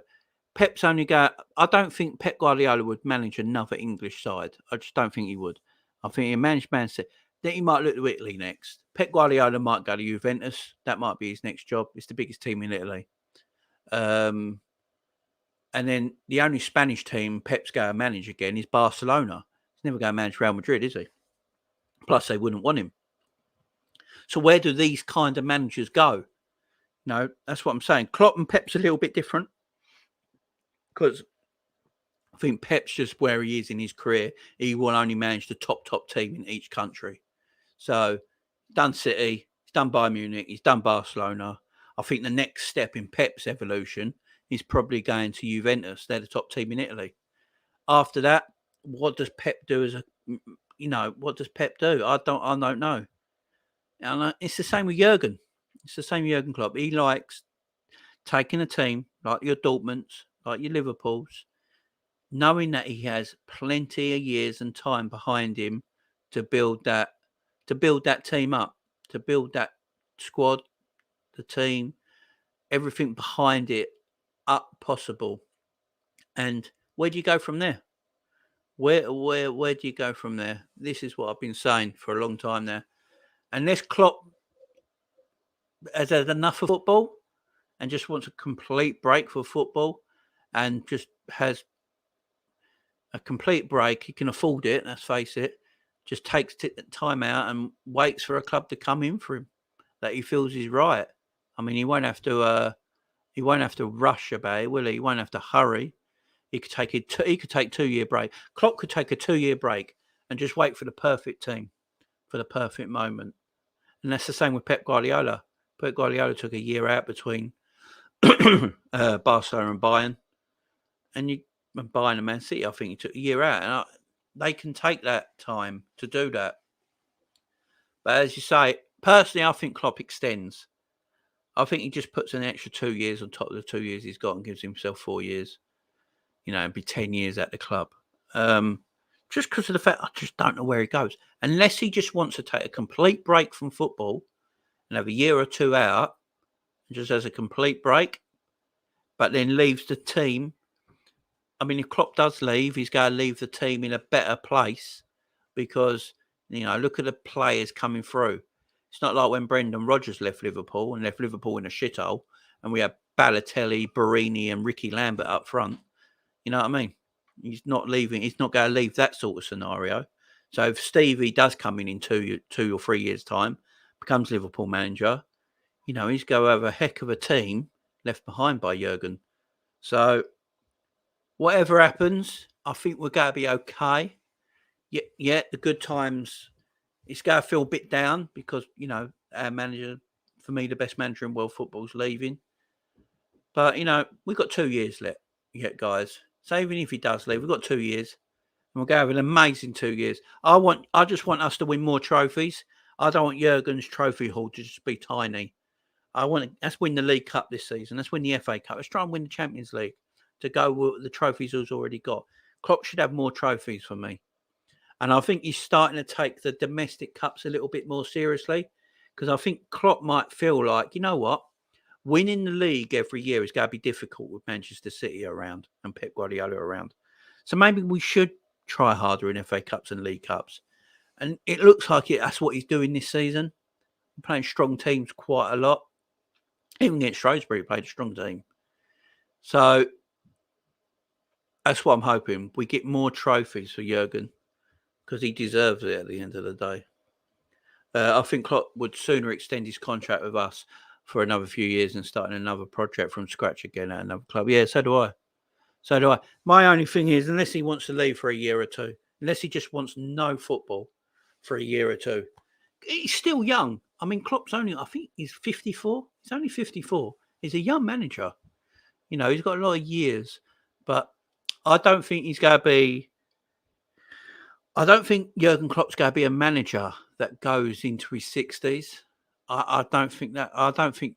Pep's only go. I don't think Pep Guardiola would manage another English side. I just don't think he would. I think he'll manage Man City. Then he might look to Italy next. Pep Guardiola might go to Juventus. That might be his next job. It's the biggest team in Italy. And then the only Spanish team Pep's going to manage again is Barcelona. He's never going to manage Real Madrid, is he? Plus, they wouldn't want him. So where do these kind of managers go? No, that's what I'm saying. Klopp and Pep's a little bit different, because I think Pep's just where he is in his career. He will only manage the top team in each country. So, done City, he's done Bayern Munich, he's done Barcelona. I think the next step in Pep's evolution is probably going to Juventus. They're the top team in Italy. After that, what does Pep do what does Pep do? I don't know. And it's the same with Jurgen. It's the same with Jurgen Klopp. He likes taking a team like your Dortmunds, like your Liverpools, knowing that he has plenty of years and time behind him to build that team up, to build that squad, the team, everything behind it up possible. And where do you go from there? Where do you go from there? This is what I've been saying for a long time now. Unless Klopp has had enough of football and just wants a complete break for football and just has a complete break, he can afford it, let's face it, just takes time out and waits for a club to come in for him that he feels is right. I mean, he won't have to rush about it, will he? He won't have to hurry. He could take 2-year break. Klopp could take a 2-year break and just wait for the perfect team, for the perfect moment. And that's the same with Pep Guardiola. Pep Guardiola took a year out between Barcelona and Bayern, and Bayern and Man City. I think he took a year out, and they can take that time to do that. But as you say, personally, I think Klopp extends. I think he just puts an extra 2 years on top of the 2 years he's got and gives himself 4 years. And be 10 years at the club. Just because of the fact I just don't know where he goes. Unless he just wants to take a complete break from football and have a year or two out, just as a complete break, but then leaves the team. I mean, if Klopp does leave, he's going to leave the team in a better place because, look at the players coming through. It's not like when Brendan Rodgers left Liverpool and left Liverpool in a shithole and we had Balotelli, Barini and Ricky Lambert up front. You know what I mean? He's not leaving. He's not going to leave that sort of scenario. So if Stevie does come in 2 or 3 years' time, becomes Liverpool manager, he's going to have a heck of a team left behind by Jurgen. So whatever happens, I think we're going to be okay. Yeah, the good times, it's going to feel a bit down because, our manager, for me, the best manager in world football is leaving. But, we've got 2 years left yet, guys. So even if he does leave, we've got 2 years. And we'll go have an amazing 2 years. I just want us to win more trophies. I don't want Jurgen's trophy haul to just be tiny. Let's win the League Cup this season. Let's win the FA Cup. Let's try and win the Champions League to go with the trophies he's already got. Klopp should have more trophies for me. And I think he's starting to take the domestic cups a little bit more seriously because I think Klopp might feel like, you know what? Winning the league every year is going to be difficult with Manchester City around and Pep Guardiola around. So maybe we should try harder in FA Cups and League Cups. And it looks like that's what he's doing this season. Playing strong teams quite a lot. Even against Shrewsbury, he played a strong team. So that's what I'm hoping. We get more trophies for Jurgen because he deserves it at the end of the day. I think Klopp would sooner extend his contract with us for another few years and starting another project from scratch again at another club. Yeah, so do I. My only thing is, unless he wants to leave for a year or two, unless he just wants no football for a year or two, he's still young. I mean, Klopp's I think he's 54. He's only 54. He's a young manager. He's got a lot of years, but I don't think he's going to be. I don't think Jurgen Klopp's going to be a manager that goes into his 60s. I don't think that. I don't think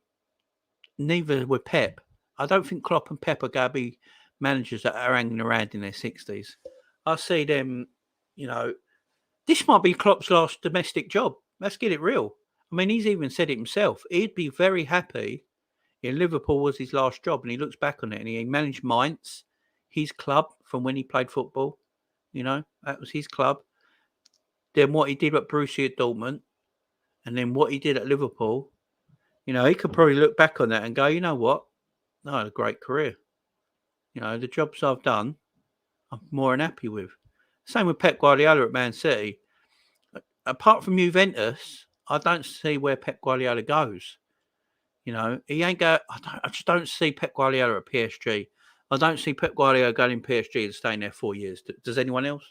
neither with Pep. I don't think Klopp and Pep are going to be managers that are hanging around in their 60s. I see them, this might be Klopp's last domestic job. Let's get it real. I mean, he's even said it himself. He'd be very happy if Liverpool was his last job, and he looks back on it and he managed Mainz, his club from when he played football. That was his club. Then what he did at Borussia Dortmund, and then what he did at Liverpool. He could probably look back on that and go, you know what? I had a great career. The jobs I've done, I'm more than happy with. Same with Pep Guardiola at Man City. Apart from Juventus, I don't see where Pep Guardiola goes. He ain't go. I just don't see Pep Guardiola at PSG. I don't see Pep Guardiola going in PSG and staying there 4 years. Does anyone else?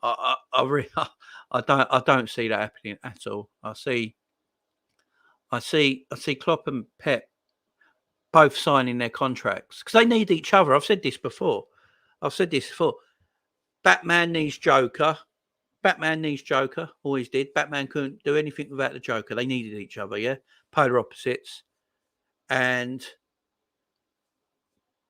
I don't see that happening at all. I see Klopp and Pep both signing their contracts because they need each other. I've said this before. Batman needs Joker. Always did. Batman couldn't do anything without the Joker. They needed each other, yeah? Polar opposites. And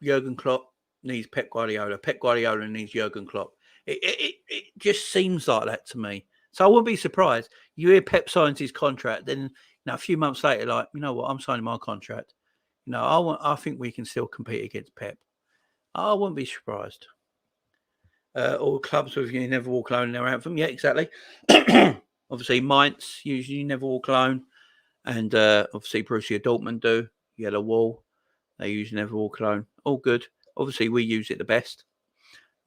Jurgen Klopp needs Pep Guardiola. Pep Guardiola needs Jurgen Klopp. It just seems like that to me. So I wouldn't be surprised. You hear Pep signs his contract, then a few months later, like, you know what, I'm signing my contract. I think we can still compete against Pep. I wouldn't be surprised. All clubs with You Never Walk Alone in their anthem. Yeah, exactly. Obviously, Mainz usually You Never Walk Alone. And obviously, Borussia Dortmund do. Yellow Wall. They usually Never Walk Alone. All good. Obviously, we use it the best.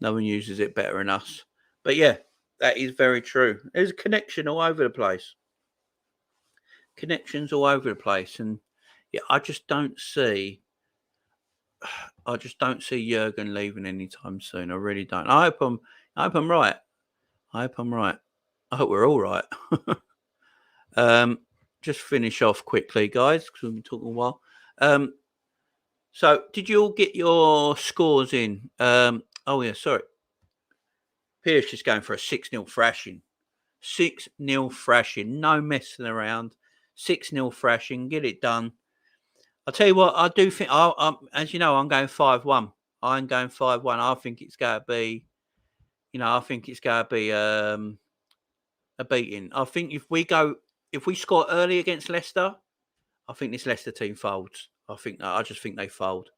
No one uses it better than us. But yeah, that is very true. There's a connection all over the place. Connections all over the place. And yeah, I just don't see Jurgen leaving anytime soon. I really don't. I hope I'm right. I hope we're all right. Just finish off quickly, guys, because we've been talking a while. So, did you all get your scores in? Oh yeah, sorry. Pierce is going for a 6-0 thrashing. 6-0 thrashing. No messing around. 6-0 thrashing. Get it done. I'll tell you what. I do think. As you know, I'm going 5-1. I'm going 5-1. I think it's going to be. I think it's going to be a beating. I think if we score early against Leicester, I think this Leicester team folds. I just think they fold.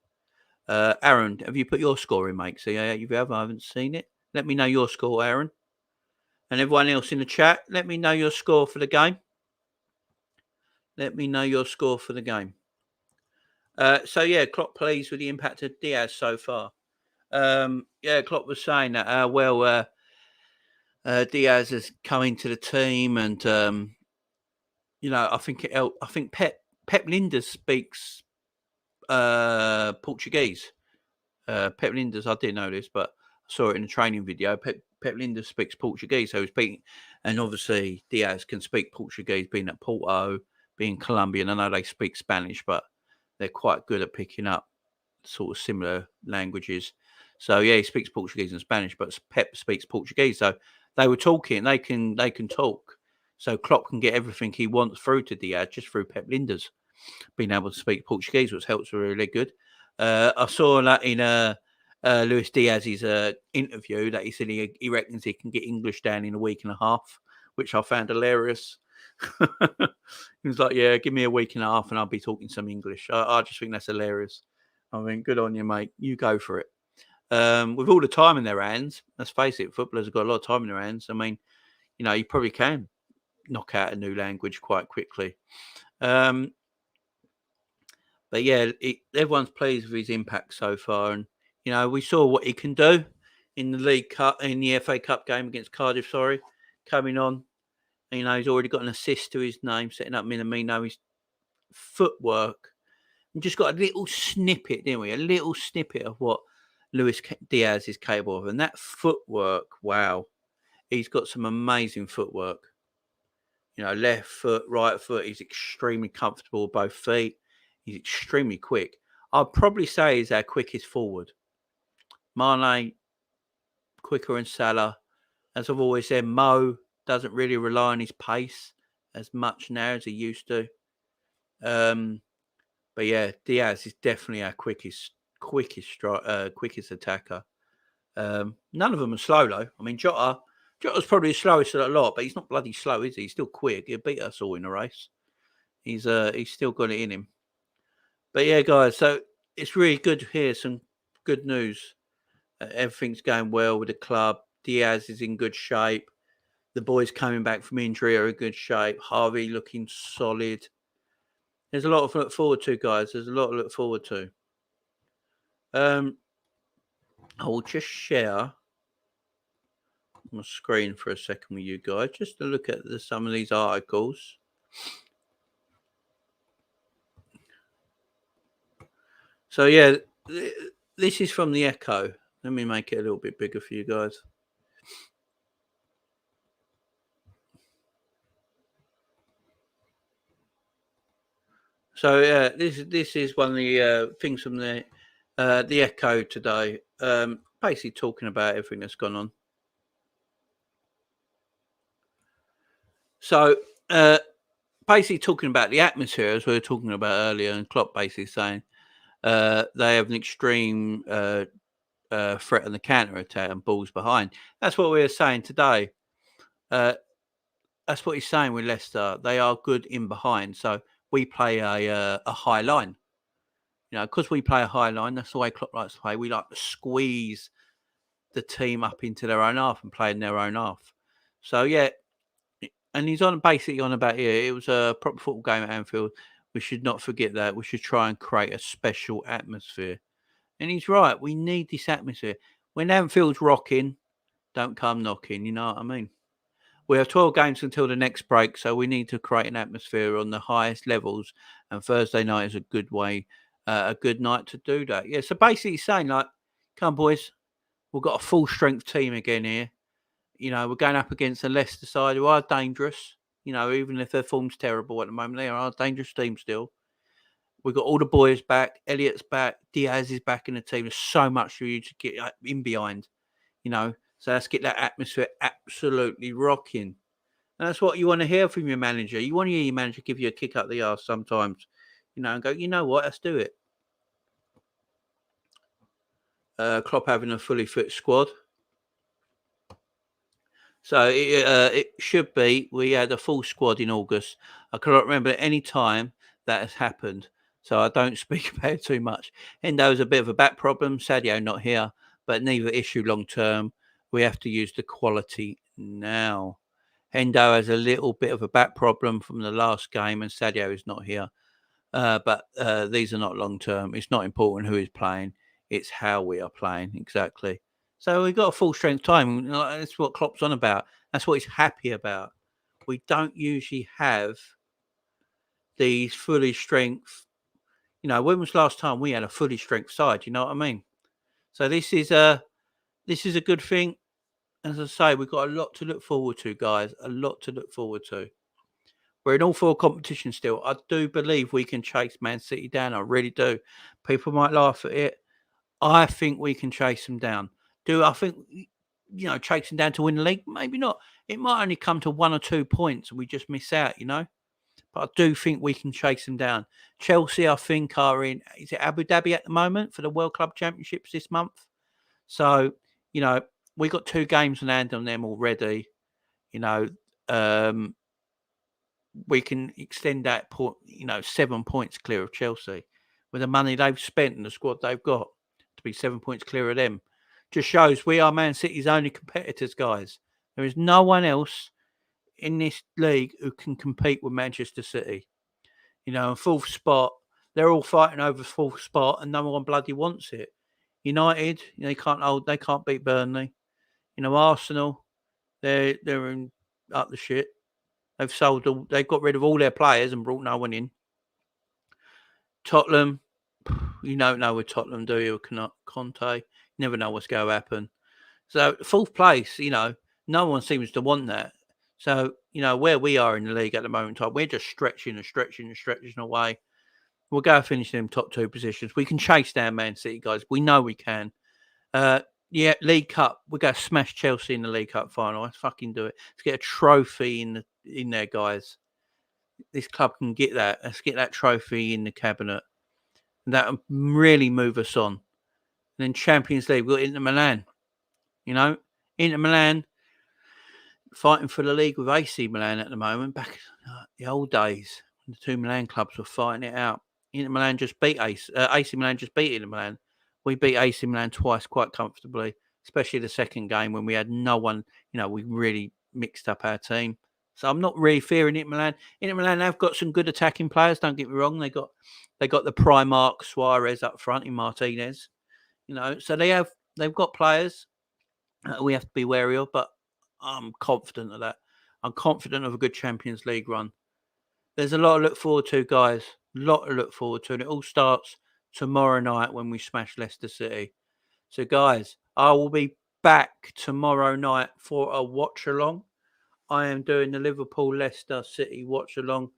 Aaron, have you put your score in, mate? So yeah, you have. I haven't seen it. Let me know your score, Aaron, and everyone else in the chat. Let me know your score for the game. Let me know your score for the game. So yeah, Klopp pleased with the impact of Diaz so far. Yeah, Klopp was saying that Diaz has come into the team, and I think Pep Linders speaks Portuguese. Pep Linders, I didn't know this, but I saw it in a training video. Pep Linders speaks Portuguese, so he's speaking, and obviously Diaz can speak Portuguese, being at Porto, being Colombian. I know they speak Spanish, but they're quite good at picking up sort of similar languages. So yeah, he speaks Portuguese and Spanish, but Pep speaks Portuguese. So they were talking. They can talk. So Klopp can get everything he wants through to Diaz just through Pep Linders being able to speak Portuguese, which helps really good. I saw that in Luis Diaz's interview that he said he reckons he can get English down in a week and a half, which I found hilarious. He was like, "Yeah, give me a week and a half, and I'll be talking some English." I just think that's hilarious. I mean, good on you, mate. You go for it. With all the time in their hands, let's face it, footballers have got a lot of time in their hands. I mean, you probably can knock out a new language quite quickly. But yeah, everyone's pleased with his impact so far, and we saw what he can do in the League Cup, in the FA Cup game against Cardiff. Sorry, coming on, he's already got an assist to his name, setting up Minamino. His footwork, and just got a little snippet, didn't we? A little snippet of what Luis Diaz is capable of, and that footwork, wow, he's got some amazing footwork. Left foot, right foot. He's extremely comfortable with both feet. He's extremely quick. I'd probably say he's our quickest forward. Mane, quicker than Salah. As I've always said, Mo doesn't really rely on his pace as much now as he used to. But yeah, Diaz is definitely our quickest attacker. None of them are slow though. I mean, Jota's probably the slowest of the lot, but he's not bloody slow, is he? He's still quick. He'll beat us all in a race. He's still got it in him. But yeah, guys, so it's really good to hear some good news. Everything's going well with the club. Diaz is in good shape. The boys coming back from injury are in good shape. Harvey looking solid. There's a lot to look forward to, guys. There's a lot to look forward to. I will just share my screen for a second with you guys, just to look at some of these articles. So yeah, this is from the Echo. Let me make it a little bit bigger for you guys. So yeah, this is one of the things from the Echo today, basically talking about everything that's gone on. So basically talking about the atmosphere, as we were talking about earlier, and Klopp basically saying they have an extreme threat on the counter attack and balls behind. That's what we were saying today. That's what he's saying with Leicester. They are good in behind, so we play a high line. Because we play a high line, that's the way Klopp likes to play. We like to squeeze the team up into their own half and play in their own half. So yeah, and he's basically on about here. It was a proper football game at Anfield. We should not forget that. We should try and create a special atmosphere. And he's right. We need this atmosphere. When Anfield's rocking, don't come knocking. You know what I mean? We have 12 games until the next break, so we need to create an atmosphere on the highest levels. And Thursday night is a good night to do that. Yeah, so basically he's saying, like, come on, boys, we've got a full-strength team again here. We're going up against the Leicester side, who are dangerous. Even if their form's terrible at the moment, they are a dangerous team still. We've got all the boys back. Elliot's back. Diaz is back in the team. There's so much for you to get in behind, So let's get that atmosphere absolutely rocking. And that's what you want to hear from your manager. You want to hear your manager give you a kick up the arse sometimes, and go, you know what, let's do it. Klopp having a fully fit squad. So it should be. We had a full squad in August. I cannot remember any time that has happened. So I don't speak about it too much. Hendo's a bit of a back problem. Sadio not here, but neither issue long term. We have to use the quality now. Hendo has a little bit of a back problem from the last game, and Sadio is not here. But these are not long term. It's not important who is playing. It's how we are playing, exactly. So we've got a full strength time. That's what Klopp's on about. That's what he's happy about. We don't usually have these fully strength. When was the last time we had a fully strength side? You know what I mean? So this is a good thing. As I say, we've got a lot to look forward to, guys. A lot to look forward to. We're in all four competitions still. I do believe we can chase Man City down. I really do. People might laugh at it. I think we can chase them down. Do I think, chase them down to win the league? Maybe not. It might only come to 1 or 2 points and we just miss out, But I do think we can chase them down. Chelsea, I think, are in, is it Abu Dhabi at the moment for the World Club Championships this month? So, we got 2 games in hand on them already. We can extend that, 7 points clear of Chelsea with the money they've spent and the squad they've got to be 7 points clear of them. Just shows we are Man City's only competitors, guys. There is no one else in this league who can compete with Manchester City. Fourth spot, they're all fighting over fourth spot and no one bloody wants it. United, they can't beat Burnley. Arsenal, they're in up the shit. They've got rid of all their players and brought no one in. Tottenham, you don't know with Tottenham, do you? Conte, you never know what's going to happen. So fourth place, no one seems to want that. So, where we are in the league at the moment, we're just stretching away. We'll go finish them top 2 positions. We can chase down Man City, guys. We know we can. League Cup. We're going to smash Chelsea in the League Cup final. Let's fucking do it. Let's get a trophy in there, guys. This club can get that. Let's get that trophy in the cabinet. And that will really move us on. And then Champions League, we've got Inter Milan. Inter Milan fighting for the league with AC Milan at the moment. Back in the old days, when the 2 Milan clubs were fighting it out. Inter Milan just beat AC Milan just beat Inter Milan. We beat AC Milan twice quite comfortably, especially the second game when we had no one, we really mixed up our team. So I'm not really fearing Inter Milan. Inter Milan have got some good attacking players, don't get me wrong. They got the Primark Suarez up front in Martinez. So they've got players we have to be wary of, but I'm confident of that. I'm confident of a good Champions League run. There's a lot to look forward to, guys. A lot to look forward to. And it all starts tomorrow night when we smash Leicester City. So, guys, I will be back tomorrow night for a watch-along. I am doing the Liverpool-Leicester City watch-along.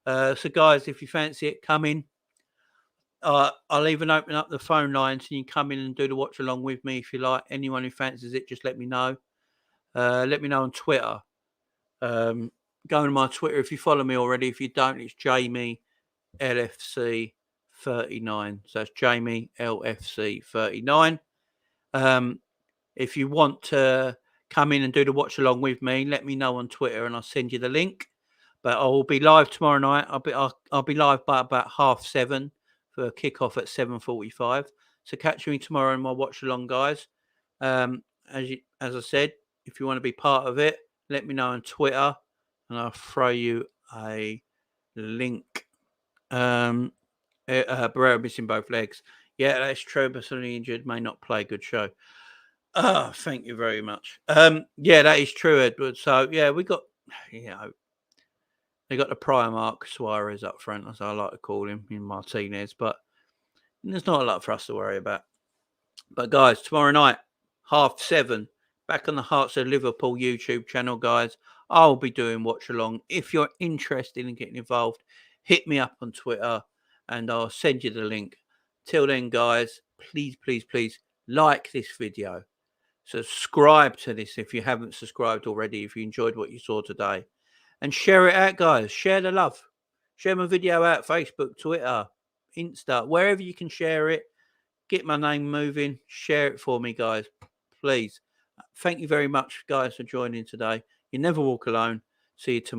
So, guys, if you fancy it, come in. I'll even open up the phone lines and you can come in and do the watch-along with me if you like. Anyone who fancies it, just let me know. Let me know on Twitter. Go on my Twitter if you follow me already. If you don't, it's Jamie LFC 39. So that's Jamie LFC 39. If you want to come in and do the watch along with me, let me know on Twitter and I'll send you the link. But I will be live tomorrow night. I'll be live by about 7:30 for a kickoff at 7:45. So catch me tomorrow in my watch along, guys. As I said, if you want to be part of it, let me know on Twitter and I'll throw you a link. Barrera missing both legs. Yeah, that's true. But suddenly injured, may not play. Good show. Thank you very much. Yeah, that is true, Edward. So yeah, we got, they got the Primark Suarez up front, as I like to call him, in Martinez. But there's not a lot for us to worry about. But guys, tomorrow night, 7:30, back on the Hearts of Liverpool YouTube channel, guys. I'll be doing watch along. If you're interested in getting involved, hit me up on Twitter and I'll send you the link. Till then, guys, please, please, please like this video. Subscribe to this if you haven't subscribed already, if you enjoyed what you saw today. And share it out, guys. Share the love. Share my video out, Facebook, Twitter, Insta, wherever you can share it. Get my name moving. Share it for me, guys. Please. Thank you very much, guys, for joining today. You never walk alone. See you tomorrow.